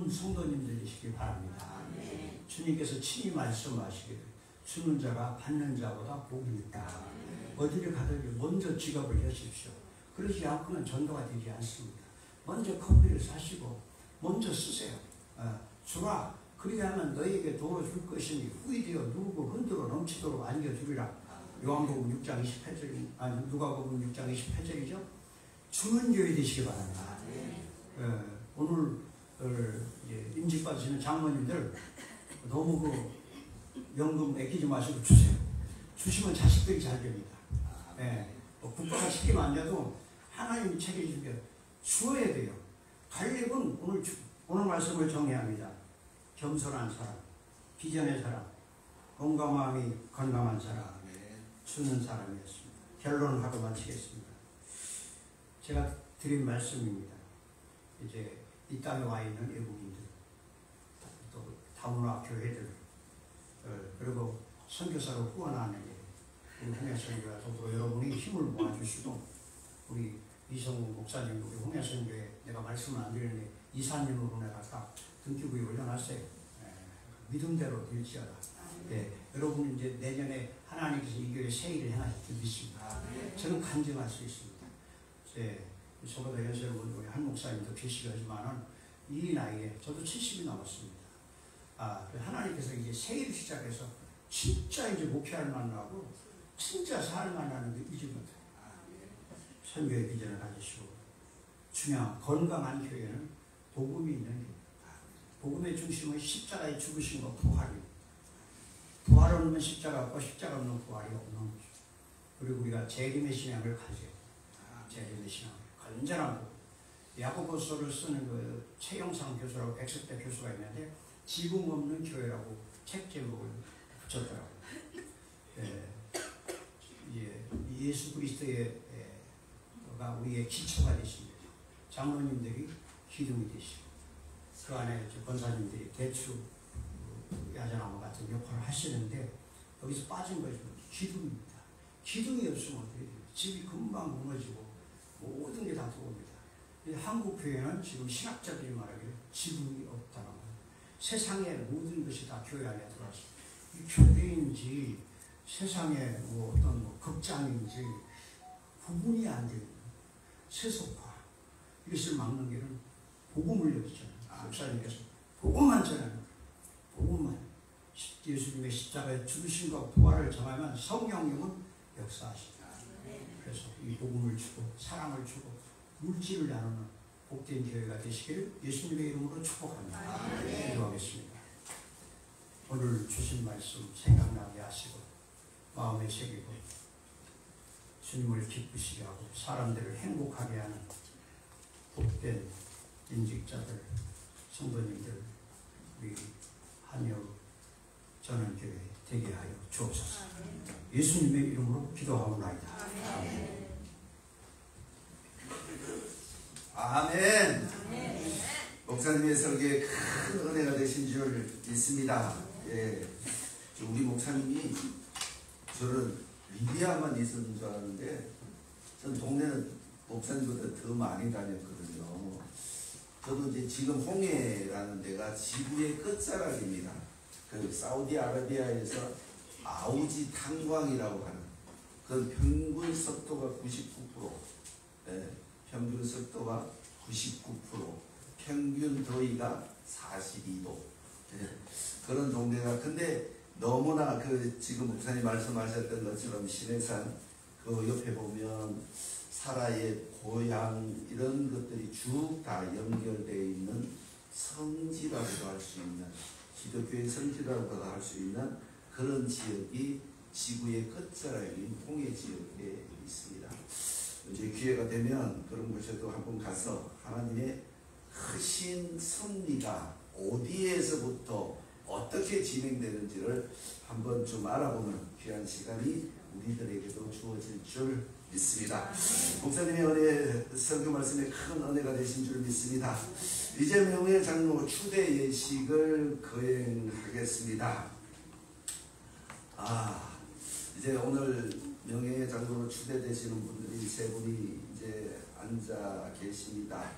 Speaker 3: 성도님들이시기 바랍니다. 주님께서 친히 말씀하시기를 주는 자가 받는 자보다 복이 있다. 어디를 가든 먼저 지갑을 여십시오. 그러지 않고는 전도가 되지 않습니다. 먼저 커피를 사시고 먼저 쓰세요. 주라. 그리하면 너에게 도로 줄 것이니 후이되어 누르고 흔들어 넘치도록 안겨주리라. 요한복음 6장 28절, 누가복음 6장 28절이죠. 주는 교회 되시기 바랍니다. 오늘 임직 받으시는 장모님들 너무 그 연금 아끼지 마시고 주세요. 주시면 자식들이 잘 됩니다. 국가가 책임 안 져도 하나님이 책임지게 주어야 돼요. 갈렙은 오늘 말씀을 정리합니다. 겸손한 사람, 비전의 사람, 몸과 마음이 건강한 사람, 주는 사람이었습니다. 결론하고 마치겠습니다. 제가 드린 말씀입니다. 이제 이 땅에 와 있는 외국인들, 또 다문화 교회들, 그리고 선교사로 후원하는 우리 홍해선교와 더불어 여러분이 힘을 모아주시고 우리 이성우 목사님, 우리 홍해선교에 내가 말씀을 안 드리는데 이사님으로 내가 다 등기부에 올려놨어요. 믿음대로 될지어다. 여러분 이제 내년에 하나님께서 이 교회 새 일을 행하실 줄 믿습니다. 저는 간증할 수 있습니다. 저보다 연세를 본 우리 한 목사님도 계시지만은 이 나이에 저도 70이 넘었습니다. 하나님께서 이제 새 일을 시작해서 진짜 이제 목회를 만나고 진짜 삶을 만나는 게 잊지 못해요. 선교의 비전을 가지시고 중요한 건강한 교회는 복음이 있는 교회. 복음의 중심은 십자가에 죽으신 것 부활입니다. 부활 없는 십자가 없고 십자가 없는 부활이 없는 거죠. 그리고 우리가 재림의 신앙을 가져요. 재림의 신앙. 건전한 복음. 야고보서를 쓰는 그 최영상 교수라고 백석대 교수가 있는데 지붕 없는 교회라고 책 제목을 붙였더라고요. 예수 그리스도가 우리의 기초가 되십니다. 장로님들이 기둥이 되시고 그 안에 권사님들이 대추, 야자나무 같은 역할을 하시는데 여기서 빠진 것이 기둥입니다. 기둥이 없으면 어떻게 돼요? 집이 금방 무너지고 모든 게 다 들어옵니다. 한국 교회는 지금 신학자들이 말하기를 지붕이 없다는 거예요. 세상의 모든 것이 다 교회 안에 들어왔습니다. 이 교회인지 세상의 어떤 극장인지 구분이 안 되는 세속화 이것을 막는 길은 복음을 여기잖아요. 목사님께서 복음만 전하는 복음만 예수님의 십자가에 죽으신과 부활을 정하면 성령님은 역사하신다. 그래서 이 복음을 주고 사랑을 주고 물질을 나누는 복된 교회가 되시기를 예수님의 이름으로 축복합니다. 기도하겠습니다. 오늘 주신 말씀 생각나게 하시고 마음에 새기고 주님을 기쁘시게 하고 사람들을 행복하게 하는 복된 인직자들, 성도님들, 우리 한여 전원교회 되게 하여 주옵소서. 예수님의 이름으로 기도하옵나이다.
Speaker 1: 아멘. 목사님의 설교에 큰 은혜가 되신 줄 믿습니다. 우리 목사님이 저는 리비아만 있었는 줄 알았는데 전 동네는 목사님보다 더 많이 다녔거든요. 저도 이제 지금 홍해라는 데가 지구의 끝자락입니다. 그 사우디아라비아에서 아우지 탄광이라고 하는 그 평균 습도가 99%, 평균 습도가 99%, 평균 더위가 42도, 그런 동네가. 근데 너무나 지금 목사님 말씀하셨던 것처럼 신해산 그 옆에 보면 사라의 고향 이런 것들이 쭉 다 연결되어 있는 성지라고도 할 수 있는, 기독교의 성지라고도 할 수 있는 그런 지역이 지구의 끝자락인 홍해 지역에 있습니다. 이제 기회가 되면 그런 곳에도 한번 가서 하나님의 크신 섭리가 어디에서부터 어떻게 진행되는지를 한번 좀 알아보는 귀한 시간이 우리들에게도 주어질 줄 믿습니다. 목사님의 은혜, 설교 말씀에 큰 은혜가 되신 줄 믿습니다. 이제 명예 장로 추대 예식을 거행하겠습니다. 이제 오늘 명예 장로로 추대되시는 분들이 세 분이 이제 앉아 계십니다.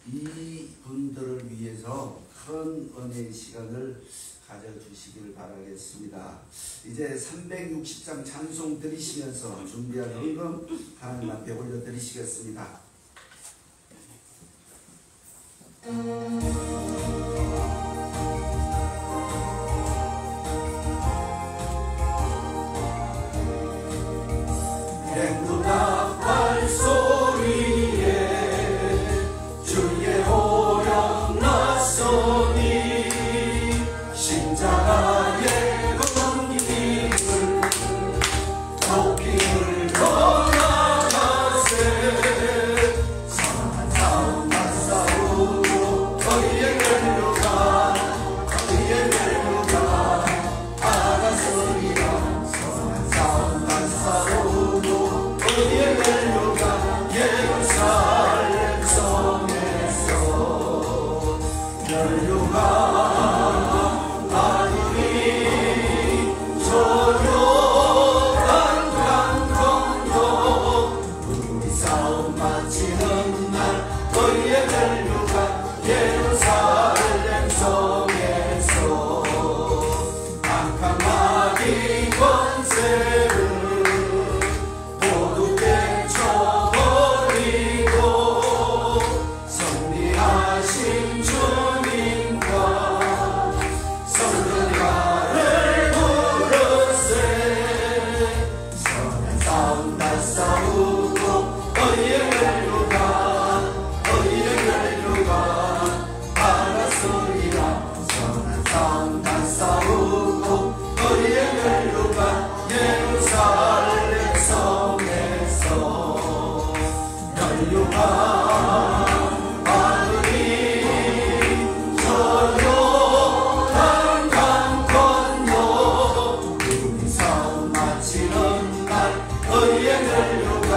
Speaker 1: 이 분들을 위해서 큰 은혜의 시간을 가져주시기를 바라겠습니다. 이제 360장 찬송 드리시면서 준비한 헌금 하나님 앞에 올려드리시겠습니다.
Speaker 4: 맹구나 발소리에 주의 호령 났으니 십자가의 공님을 높임을 떠나가세 사랑한 싸움만 싸우고 너희의 멸류가 알았으리라. 선한 싸움만 싸우고 너희의 멸류가 예루살렘 성에서 멸류가 예루살렘 성에서 캄캄하기 권세를 모두 깨쳐버리고 승리하신 주님과 성령가를 부르세. 선한 싸움 다 싸우고 너희의 멸류가 알았으리라. 선한 싸움 다 싸우고 너희의 멸류가 예루살렘 성에서 멸류가 받으니 저 요단 강 건너 우리 싸움 마치는 날 너희의 멸류가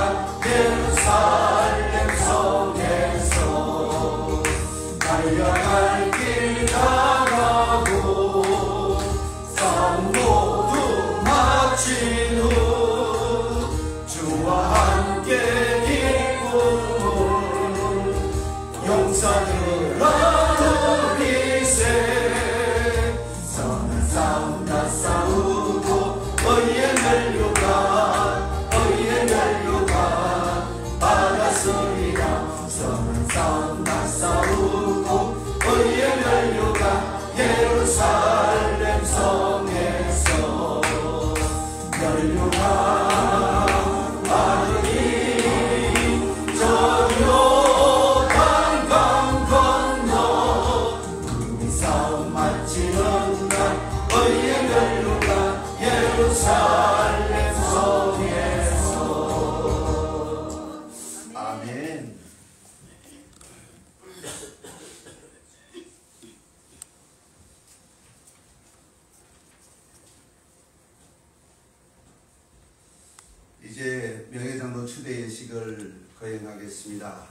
Speaker 4: 예루살렘 성에서 달려갈 길 나가고 싸움 모두 마친 후 주와 함께 기쁨을 용산을 누리세. 선한 싸움 다 싸우고 너희의 멸류가 받았으리라. 선한 싸움 다 싸우고 너희의 멸류가 예루살렘 성에서 멸류가 받으니 저 요단 강 건너 우리 싸움 마치는 날 너희의 멸류가 예루살렘 성에서.
Speaker 1: 아멘. 이제 명예장로 추대 예식을 거행하겠습니다.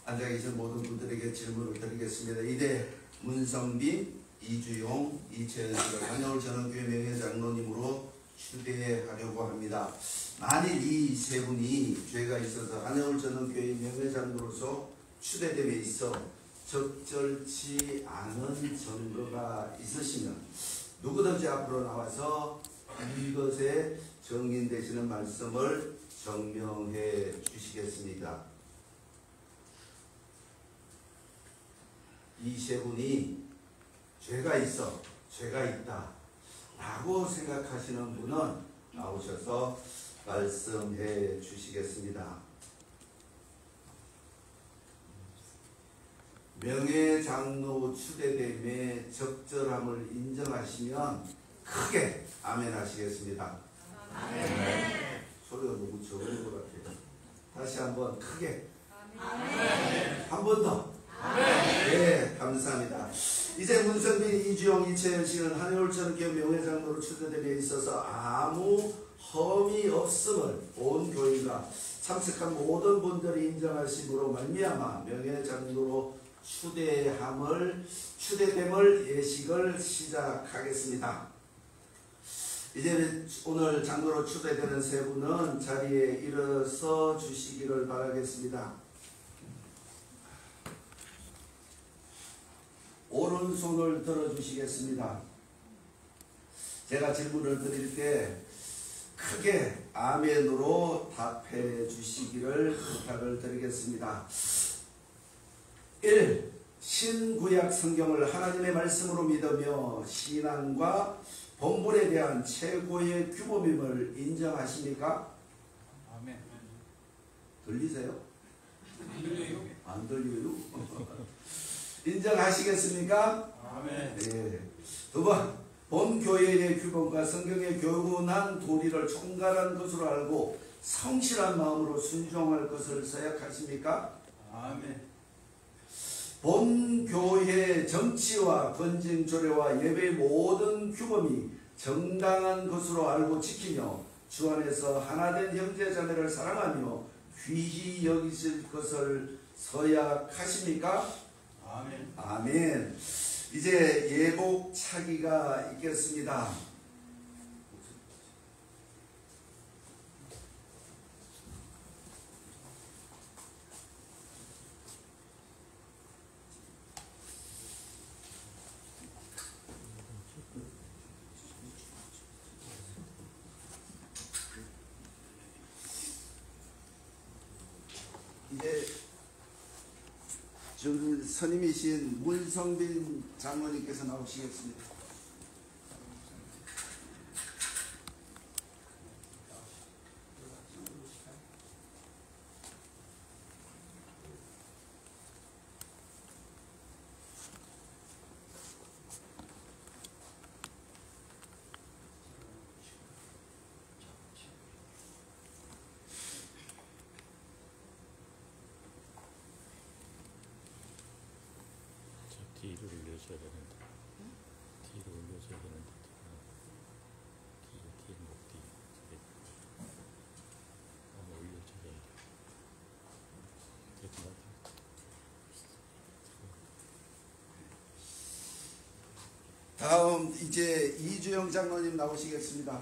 Speaker 1: 앉아 계신 모든 분들에게 질문을 드리겠습니다. 이대 문성빈, 이주용, 이채연 씨를 한여울 전원교회 명예장로님으로 추대하려고 합니다. 만일 이 세 분이 죄가 있어서 한여울 전원교회 명예장로로서 추대됨에 있어 적절치 않은 증거가 있으시면 누구든지 앞으로 나와서 이것에 정인되시는 말씀을 증명해 주시겠습니다. 이 세 분이 죄가 있어, 죄가 있다 라고 생각하시는 분은 나오셔서 말씀해 주시겠습니다. 명예장로 추대됨의 적절함을 인정하시면 크게 아멘 하시겠습니다. 아멘. 소리가 너무 적은 것 같아요. 다시 한번 크게 아멘. 한 번 더 아멘. 네, 감사합니다. 이제 문성빈, 이주영, 이채연 씨는 한해올처럼 명예장로로 추대됨에 있어서 아무 험이 없음을 온 교인과 참석한 모든 분들이 인정하심으로 말미암아 명예장로로 추대됨을 예식을 시작하겠습니다. 이제 오늘 장로로 추대되는 세 분은 자리에 일어서 주시기를 바라겠습니다. 오른손을 들어주시겠습니다. 제가 질문을 드릴 때 크게 아멘으로 답해 주시기를 부탁을 드리겠습니다. 1. 신구약 성경을 하나님의 말씀으로 믿으며 신앙과 본분에 대한 최고의 규범임을 인정하십니까?
Speaker 3: 아멘.
Speaker 1: 들리세요?
Speaker 3: 안 들려요?
Speaker 1: 안 들려요? 인정하시겠습니까?
Speaker 3: 아멘.
Speaker 1: 네. 두 번, 본 교회의 규범과 성경의 교훈한 도리를 총괄한 것으로 알고 성실한 마음으로 순종할 것을 서약하십니까?
Speaker 3: 아멘.
Speaker 1: 본 교회 정치와 건진 조례와 예배의 모든 규범이 정당한 것으로 알고 지키며 주 안에서 하나된 형제자매를 사랑하며 귀히 여기실 것을 서약하십니까?
Speaker 3: 아멘.
Speaker 1: 아멘. 이제 예복 차기가 있겠습니다. 이제 선임이신 문성빈 장로님께서 나오시겠습니다.
Speaker 5: 뒤로 올려줘야 되는데. 뒤로 올려줘야 되는데. 뒤에 목 뒤. 한번 올려줘야 돼. 됐나?
Speaker 1: 다음 이제 이주영 장로님 나오시겠습니다.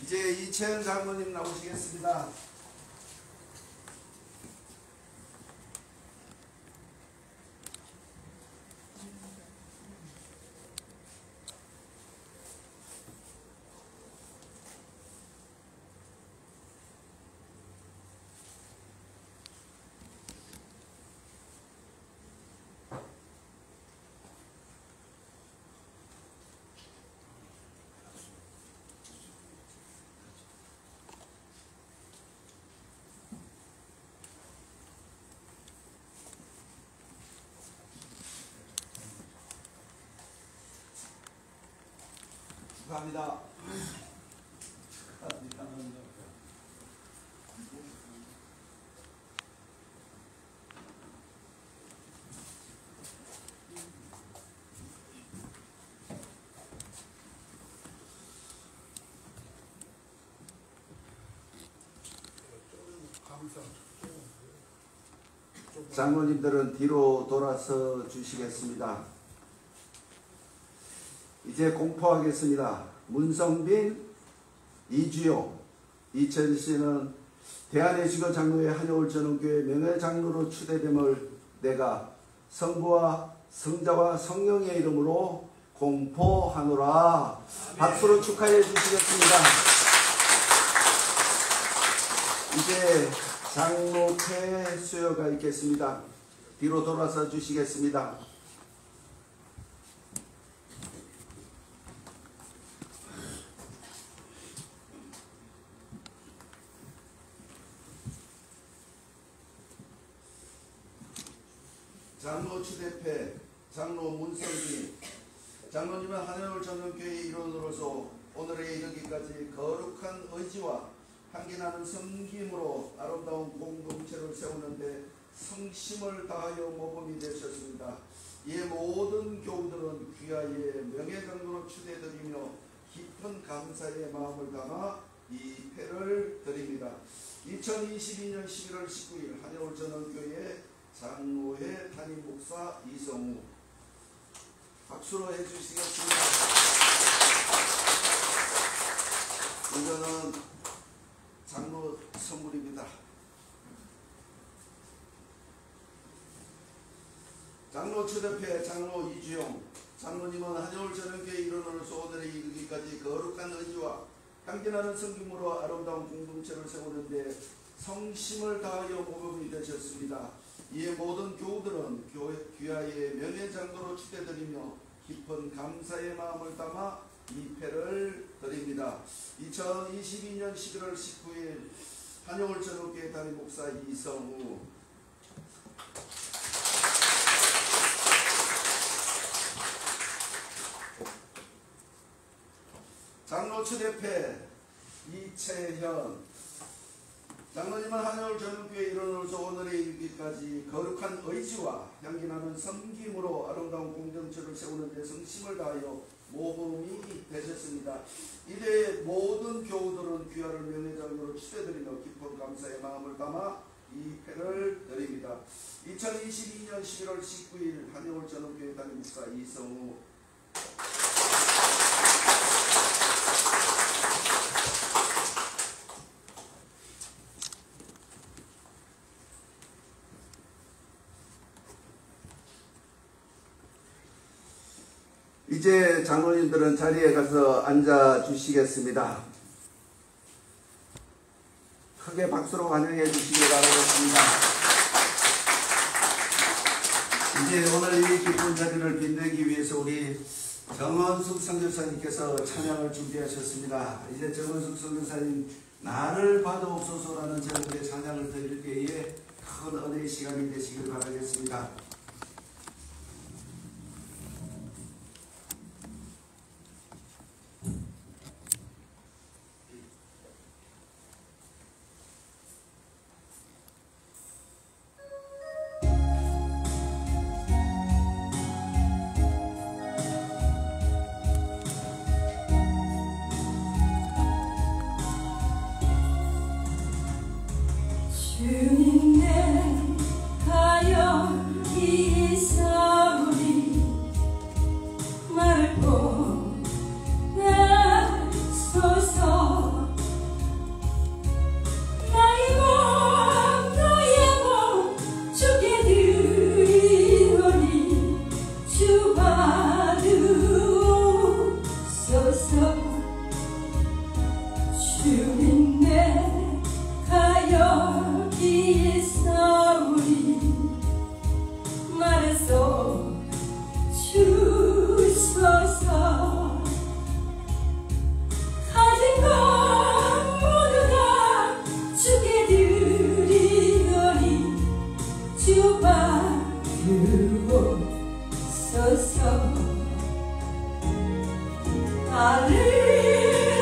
Speaker 1: 이제 이채연 장로님 나오시겠습니다. 축하합니다. 장로님들은 뒤로 돌아서 주시겠습니다. 이제 공포하겠습니다. 문성빈, 이주용, 이천 씨는 대한예수교 장로회 한여울 전원교회 명예장로로 추대됨을 내가 성부와 성자와 성령의 이름으로 공포하노라. 박수로 축하해 주시겠습니다. 이제 장로패 수여가 있겠습니다. 뒤로 돌아서 주시겠습니다. 장로 추대패, 장로 문성빈, 장로님은 한여울 전원교회의 일원으로서 오늘에 이르기까지 거룩한 의지와 향기나는 섬김으로 아름다운 공동체를 세우는데 성심을 다하여 모범이 되셨습니다. 이에 모든 교우들은 귀하의 명예장로로 추대드리며 깊은 감사의 마음을 담아 이 패를 드립니다. 2022년 11월 19일 한여울 전원교회 장로회 담임 목사 이성우, 박수로 해주시겠습니다. 이거는 장로 선물입니다. 장로 추대패 장로 이주용, 장로님은 한여울 전원교회 일원으로서 오늘에 이르기까지 거룩한 의지와 향기나는 성김으로 아름다운 공동체를 세우는데 성심을 다하여 모범이 되셨습니다. 이에 모든 교우들은 귀하의 명예장로로 추대드리며 깊은 감사의 마음을 담아 이 패를 드립니다. 2022년 11월 19일 한여울 전원교회 담임 목사 이성우, 장로 추대패 이채현, 장로님은 한여울 전원교회 일원으로서 오늘에 이르기까지 거룩한 의지와 향기나는 섬김으로 아름다운 공동체를 세우는 데 성심을 다하여 모범이 되셨습니다. 이래 모든 교우들은 귀하를 명예장로로 추대드리며 깊은 감사의 마음을 담아 이 패를 드립니다. 2022년 11월 19일 한여울 전원교회 담임 목사 이성우, 이제 장로님들은 자리에 가서 앉아 주시겠습니다. 크게 박수로 환영해 주시기 바라겠습니다. 이제 오늘 이 기쁜 자리를 빛내기 위해서 우리 정원숙 선교사님께서 찬양을 준비하셨습니다. 이제 정원숙 선교사님 나를 받아옵소서라는 제목의 찬양을 드릴 때에 큰 은혜의 시간이 되시길 바라겠습니다.
Speaker 6: 주님 내 가요 이사오리 나를 보내소서 나의 몸 주께 드리노니 주 받으소서 주님 내 가요 이사오리 말해서 주소서 가진 것 모두 다 주께 드리노니 주 받으소서 할렐루야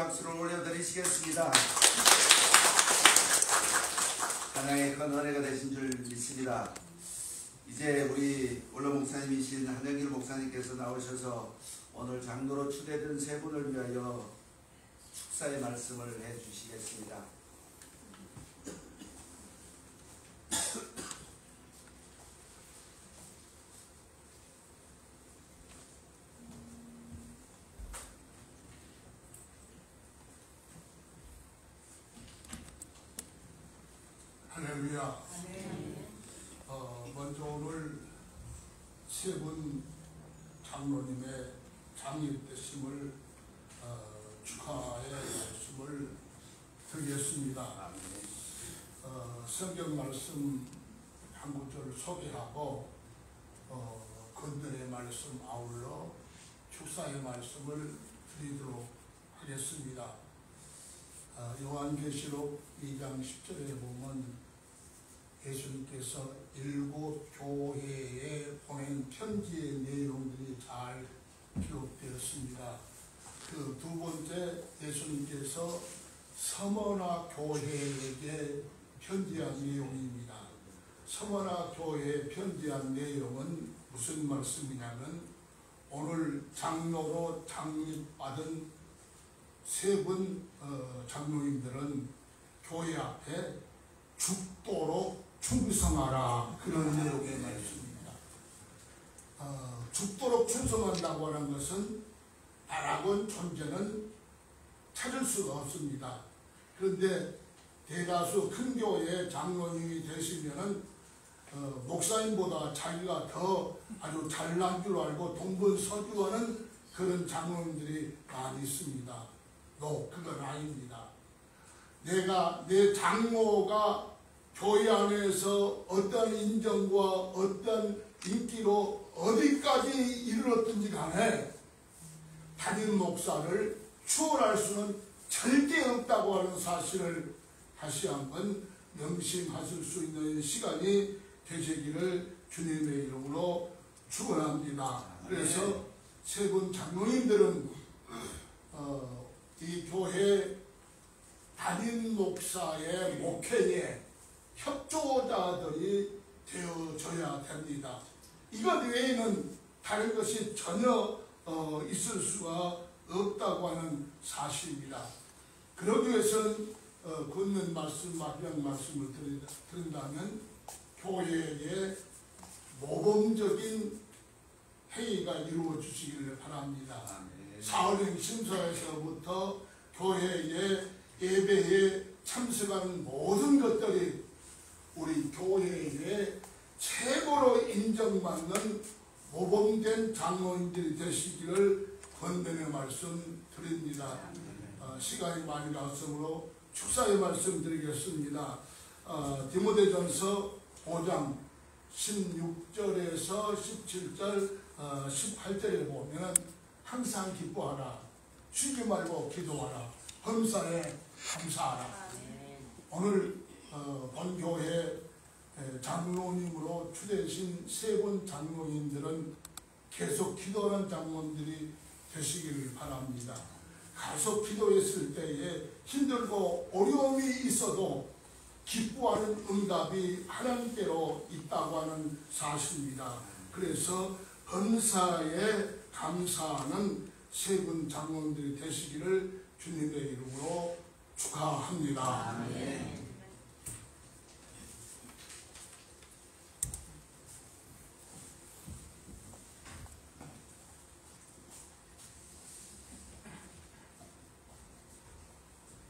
Speaker 1: 박수를 올려드리시겠습니다. 하나님의 큰 은혜가 되신 줄 믿습니다. 이제 우리 원로 목사님이신 한영길 목사님께서 나오셔서 오늘 장로로 추대된 세 분을 위하여 축사의 말씀을 해주시겠습니다.
Speaker 7: 할렐루야. 먼저 오늘 세 분 장로님의 장립되심을 축하의 말씀을 드리겠습니다. 성경 말씀 한 구절 소개하고 건들의 말씀 아울러 축사의 말씀을 드리도록 하겠습니다. 요한계시록 2장 10절에 보면 예수님께서 일곱 교회에 보낸 편지의 내용들이 잘 기록되었습니다. 그 두 번째 예수님께서 서머나 교회에게 편지한 내용입니다. 서머나 교회에 편지한 내용은 무슨 말씀이냐면 오늘 장로로 장립받은 세 분 장로님들은 교회 앞에 죽도록 충성하라, 그런 내용의 말씀입니다. 죽도록 충성한다고 하는 것은 나락은 존재는 찾을 수가 없습니다. 그런데 대다수 큰 교회의 장로님이 되시면은 목사님보다 자기가 더 아주 잘난 줄 알고 동분서주하는 그런 장로님들이 많이 있습니다. 그건 아닙니다. 내 장로가 교회 안에서 어떤 인정과 어떤 인기로 어디까지 이르렀든지 간에 담임 목사를 추월할 수는 절대 없다고 하는 사실을 다시 한번 명심하실 수 있는 시간이 되시기를 주님의 이름으로 축원합니다. 그래서 세 분 장로님들은 이 교회 담임 목사의 목회에 협조자들이 되어져야 됩니다. 이것 외에는 다른 것이 전혀 있을 수가 없다고 하는 사실입니다. 그러기 위해서는 걷는 말씀, 마지막 말씀을 드린다면 교회에 모범적인 회의가 이루어지시기를 바랍니다. 사흘행 심사에서부터 교회의 예배에 참석하는 모든 것들이 우리 교회의 최고로 인정받는 모범된 장로님들이 되시기를 권면의 말씀 드립니다. 시간이 많이 나왔으므로 축사의 말씀 드리겠습니다. 디모데전서 5장 16절에서 17절 18절에 보면 항상 기뻐하라, 쉬지 말고 기도하라, 범사에 감사하라. 오늘 본교회 장로님으로 추대하신 세 분 장로님들은 계속 기도하는 장로님들이 되시기를 바랍니다. 계속 기도했을 때에 힘들고 어려움이 있어도 기뻐하는 응답이 하나님께로 있다고 하는 사실입니다. 그래서 범사에 감사하는 세 분 장로님들이 되시기를 주님의 이름으로 축하합니다. 아멘.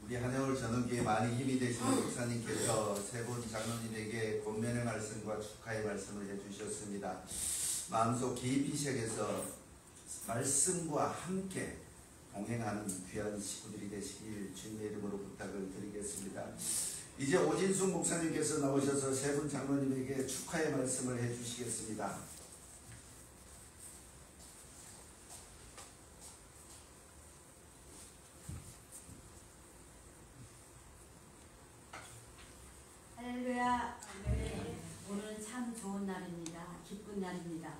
Speaker 1: 우리 한영을 전원기에 많이 힘이 되시는 목사님께서 세 분 장로님에게 권면의 말씀과 축하의 말씀을 해주셨습니다. 마음속 깊이 새겨서 말씀과 함께 동행하는 귀한 식구들이 되시길 주님의 이름으로 부탁을 드리겠습니다. 이제 오진숙 목사님께서 나오셔서 세 분 장로님에게 축하의 말씀을 해주시겠습니다.
Speaker 8: 할렐루야. 오늘은 참 좋은 날입니다. 기쁜 날입니다.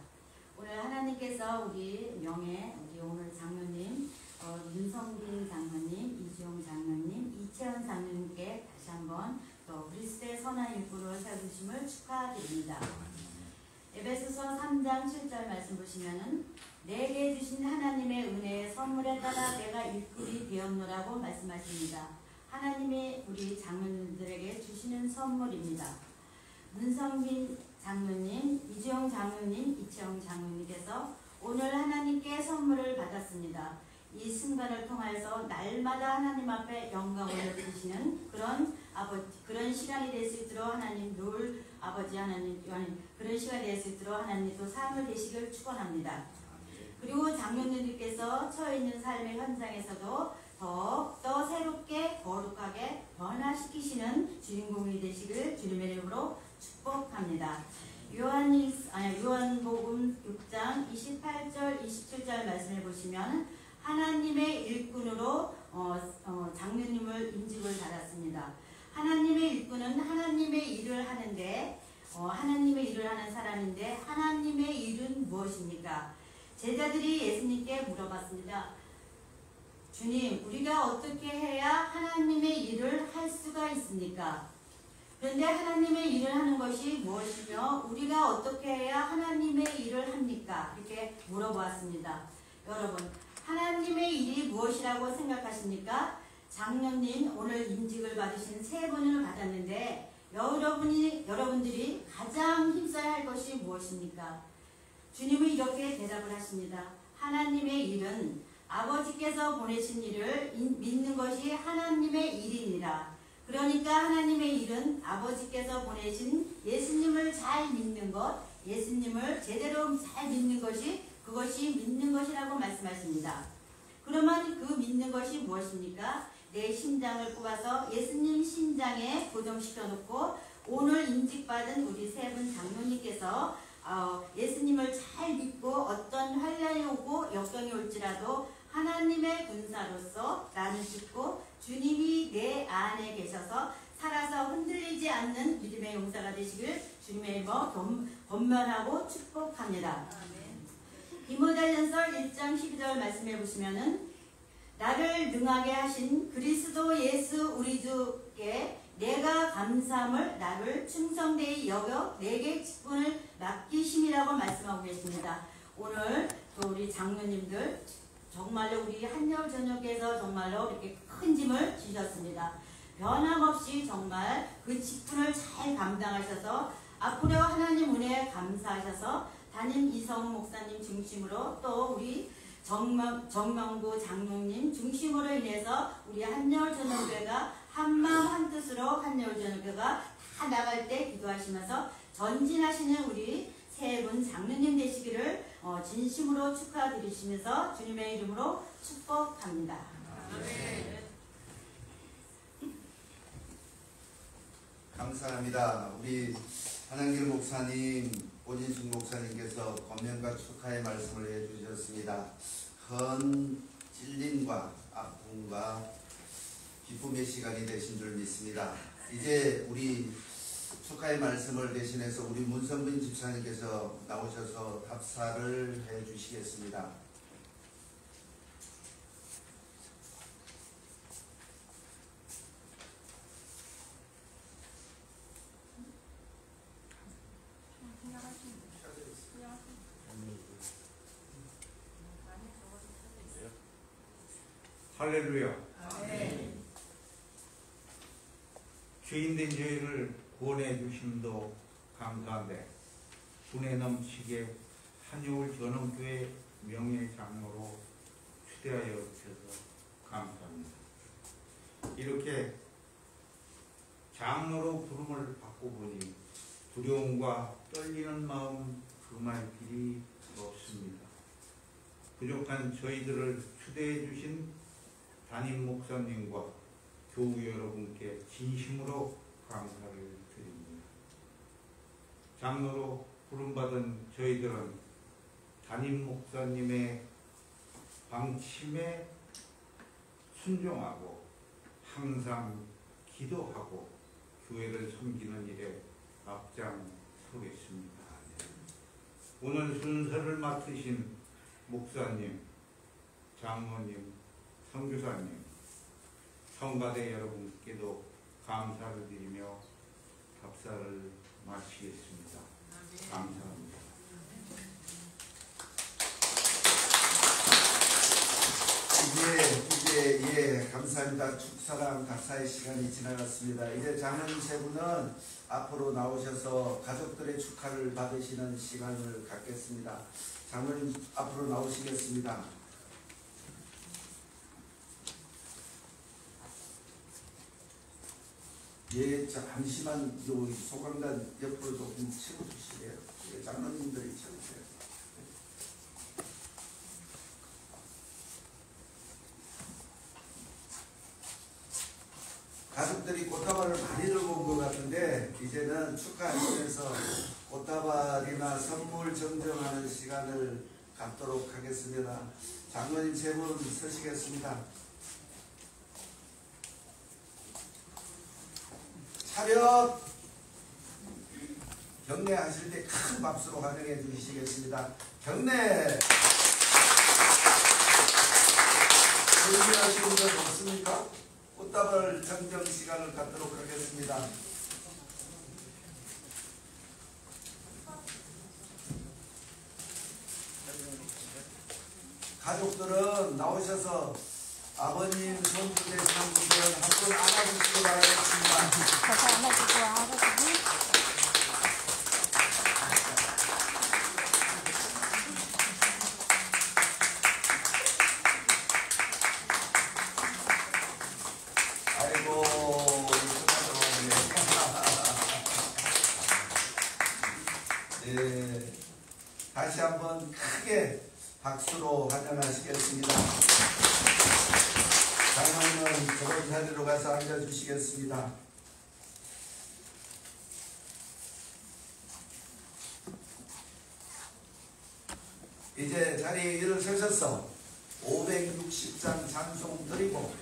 Speaker 8: 오늘 하나님께서 우리 오늘 장로님, 윤성빈 장로님, 이주영 장로님, 이채원 장로님께 다시 한번 또 그리스도의 선한 일꾼으로 세우심을 축하드립니다. 에베소서 3장 7절 말씀 보시면은 내게 주신 하나님의 은혜의 선물에 따라 내가 일꾼이 되었노라고 말씀하십니다. 하나님이 우리 장로님들에게 주시는 선물입니다. 문성빈 장로님, 이주영 장로님, 이채영 장로님께서 오늘 하나님께 선물을 받았습니다. 이 순간을 통해서 날마다 하나님 앞에 영광을 올려드리시는 그런 시간이 될 수 있도록 하나님 늘 아버지 하나님 그런 시간이 될 수 있도록 하나님 또 삶을 되시길 축원합니다. 그리고 장로님들께서 처해 있는 삶의 현장에서도 더욱더 새롭게 거룩하게 변화시키시는 주인공이 되시길 주님의 이름으로 축복합니다. 요한복음 6장 28절 27절 말씀해 보시면 하나님의 일꾼으로 장로님을 임직을 받았습니다. 하나님의 일꾼은 하나님의 일을 하는데 하나님의 일을 하는 사람인데 하나님의 일은 무엇입니까? 제자들이 예수님께 물어봤습니다. 주님, 우리가 어떻게 해야 하나님의 일을 할 수가 있습니까? 그런데 하나님의 일을 하는 것이 무엇이며 우리가 어떻게 해야 하나님의 일을 합니까? 이렇게 물어보았습니다. 여러분, 하나님의 일이 무엇이라고 생각하십니까? 장로님 오늘 임직을 받으신 3분을 받았는데 여러분들이 가장 힘써야 할 것이 무엇입니까? 주님은 이렇게 대답을 하십니다. 하나님의 일은 아버지께서 보내신 일을 믿는 것이 하나님의 일이니라. 그러니까 하나님의 일은 아버지께서 보내신 예수님을 잘 믿는 것, 예수님을 제대로 잘 믿는 것이 그것이 믿는 것이라고 말씀하십니다. 그러면 그 믿는 것이 무엇입니까? 내 심장을 뽑아서 예수님 심장에 고정시켜 놓고 오늘 임직받은 우리 3분 장로님께서 예수님을 잘 믿고 어떤 환난이 오고 역경이 올지라도 하나님의 군사로서 나는 죽고 주님이 내 안에 계셔서 살아서 흔들리지 않는 믿음의 용사가 되시길 주님의 이름으로 권면하고 축복합니다. 디모데전서 1장 12절 말씀해 보시면은 나를 능하게 하신 그리스도 예수 우리 주께 내가 감사함을 나를 충성되이 여겨 내게 직분을 맡기심이라고 말씀하고 계십니다. 오늘 또 우리 장로님들 정말로 우리 한여울 저녁에서 정말로 이렇게 큰 짐을 지셨습니다. 변함없이 정말 그 직분을 잘 감당하셔서 앞으로 하나님 은혜에 감사하셔서 담임 이성훈 목사님 중심으로 또 우리 정명구 장로님 중심으로 인해서 우리 한여울 저녁교회가 한마음 한뜻으로 한여울 저녁교회가 다 나갈 때 기도하시면서 전진하시는 우리 3분 장로님 되시기를 진심으로 축하드리시면서 주님의 이름으로 축복합니다.
Speaker 1: 감사합니다. 우리 한한길 목사님, 오진숙 목사님께서 권면과 축하의 말씀을 해주셨습니다. 큰 찔림과 아픔과 기쁨의 시간이 되신 줄 믿습니다. 이제 우리 축하의 말씀을 대신해서 우리 문성빈 집사님께서 나오셔서 답사를 해주시겠습니다.
Speaker 9: 할렐루야. 죄인된 저희를 구원해 주심도 감사한데 분에 넘치게 한여울 전원교회 명예장로로 추대하여 주셔서 감사합니다. 이렇게 장로로 부름을 받고 보니 두려움과 떨리는 마음 금할 길이 없습니다. 부족한 저희들을 추대해 주신 담임 목사님과 교우 여러분께 진심으로 감사를 드립니다. 장로로 부름받은 저희들은 담임 목사님의 방침에 순종하고 항상 기도하고 교회를 섬기는 일에 앞장서겠습니다. 오늘 순서를 맡으신 목사님, 장로님, 선교사님, 성가대 여러분께도 감사를 드리며 답사를 마치겠습니다. 감사합니다.
Speaker 1: 이제 감사합니다. 축사랑 답사의 시간이 지나갔습니다. 이제 장로님 세 분은 앞으로 나오셔서 가족들의 축하를 받으시는 시간을 갖겠습니다. 장로님 앞으로 나오시겠습니다. 예, 잠시만 요 소강단 옆으로 조금 치워주시래요. 예, 장로님들이 치우세요. 가족들이 꽃다발을 많이 들고 온 것 같은데 이제는 축하하시면서 꽃다발이나 선물 정정하는 시간을 갖도록 하겠습니다. 장로님 세 분 서시겠습니다. 차렷! 경례하실 때 큰 박수로 환영해 주시겠습니다. 경례! 준비하신 분 없습니까? 꽃다발 정정 시간을 갖도록 하겠습니다. 가족들은 나오셔서 아버님, 손주 되시는 분들은 한 분 안아주시기 바라겠습니다.
Speaker 10: 가서 안아주고 아버지.
Speaker 1: 아이고, 네, 다시 한번 크게 박수로 환영하시겠습니다. 장로님은 저번 자리로 가서 앉아주시겠습니다. 이제 자리에 일어서셔서 560장 찬송 드리고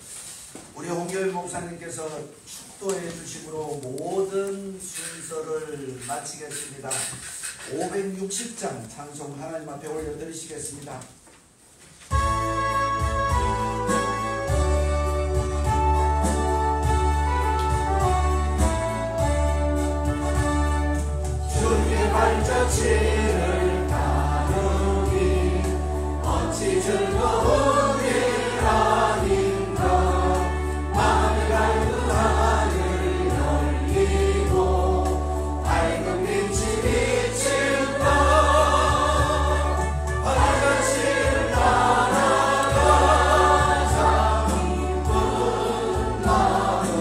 Speaker 1: 우리 홍교일 목사님께서 축도해 주심으로 모든 순서를 마치겠습니다. 560장 찬송 하나님 앞에 올려드리시겠습니다.
Speaker 4: 주의 발자취를 따르니 어찌 즐거운 일 아닌가. 마음의 밝은 하늘 열리고 밝은 빛이 비친다. 발자취를 따라가자 기쁜 마음으로.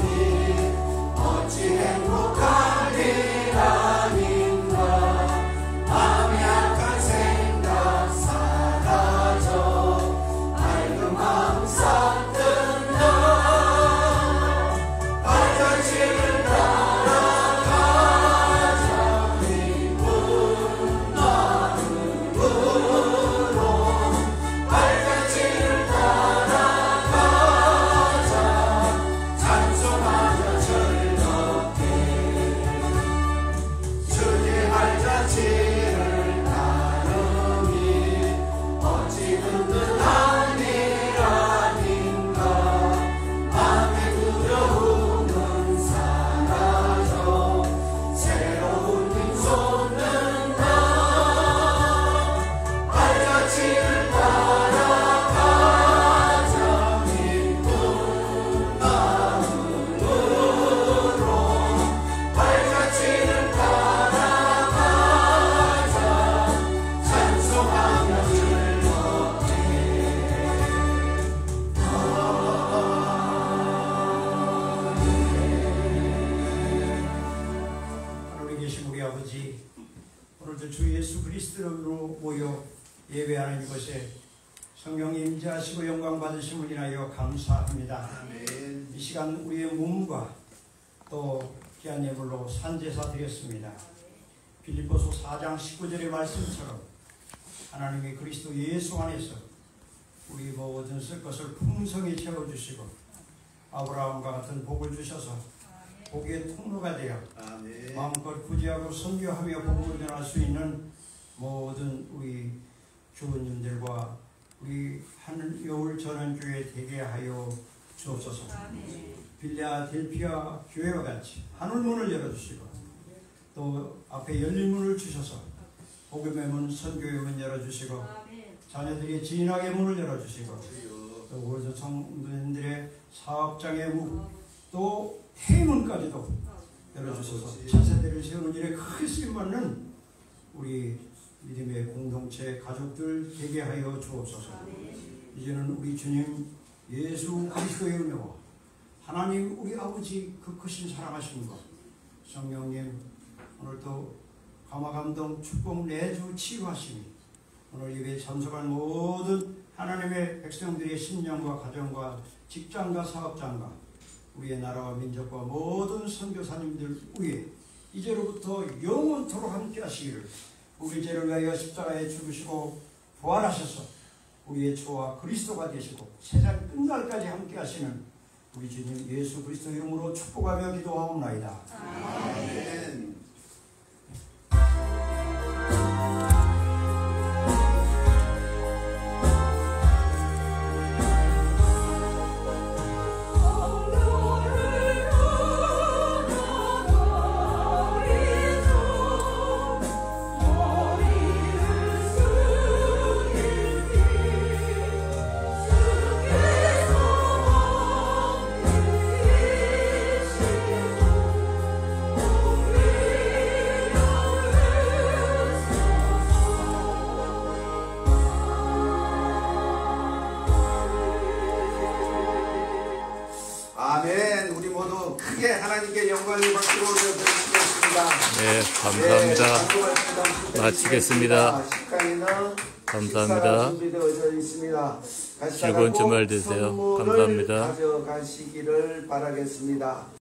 Speaker 4: 발자취를
Speaker 3: 주 예수 그리스도로 모여 예배하는 이곳에 성령이 임재하시고 영광 받으심을 인하여 감사합니다.
Speaker 1: 아멘.
Speaker 3: 이 시간 우리의 몸과 또 귀한 예물로 산제사 드렸습니다. 빌립보서 4장 19절의 말씀처럼 하나님의 그리스도 예수 안에서 우리 모든 쓸 것을 풍성히 채워주시고 아브라함과 같은 복을 주셔서 복의 통로가 되어
Speaker 1: 아멘.
Speaker 3: 마음껏 구제하고 선교하며 복음을 전할 수 있는 모든 우리 교우님들과 우리 하늘 여울 전원교회 되게 하여 주옵소서. 빌라델피아 교회와 같이 하늘문을 열어주시고 또 앞에 열린 문을 주셔서 복음의 문, 선교의 문 열어주시고 자녀들이 진학의 문을 열어주시고 또 우리 성도님들의 사업장의 문, 또 해문까지도 열어주셔서 차세대를 세우는 일에 크게 쓰임받는 우리 믿음의 공동체 가족들 되게 하여 주옵소서. 이제는 우리 주님 예수 그리스도의 은혜와 하나님 우리 아버지 그 크신 사랑하신 것, 성령님 오늘도 감화감동 축복 내주 치유하시니 오늘 예배에 참석한 모든 하나님의 백성들의 심령과 가정과 직장과 사업장과 우리의 나라와 민족과 모든 선교사님들 위에 이제로부터 영원토록 함께 하시기를 우리 죄를 위하여 십자가에 죽으시고 부활하셔서 우리의 주와 그리스도가 되시고 세상 끝날까지 함께 하시는 우리 주님 예수 그리스도 이름으로 축복하며 기도하옵나이다.
Speaker 1: 아멘. 아멘. 우리 모두 크게 하나님께 영광을 받기로 올려드리겠습니다.
Speaker 5: 네, 감사합니다. 마치겠습니다. 감사합니다. 즐거운 주말 되세요. 감사합니다.
Speaker 1: 가져가시기를 바라겠습니다.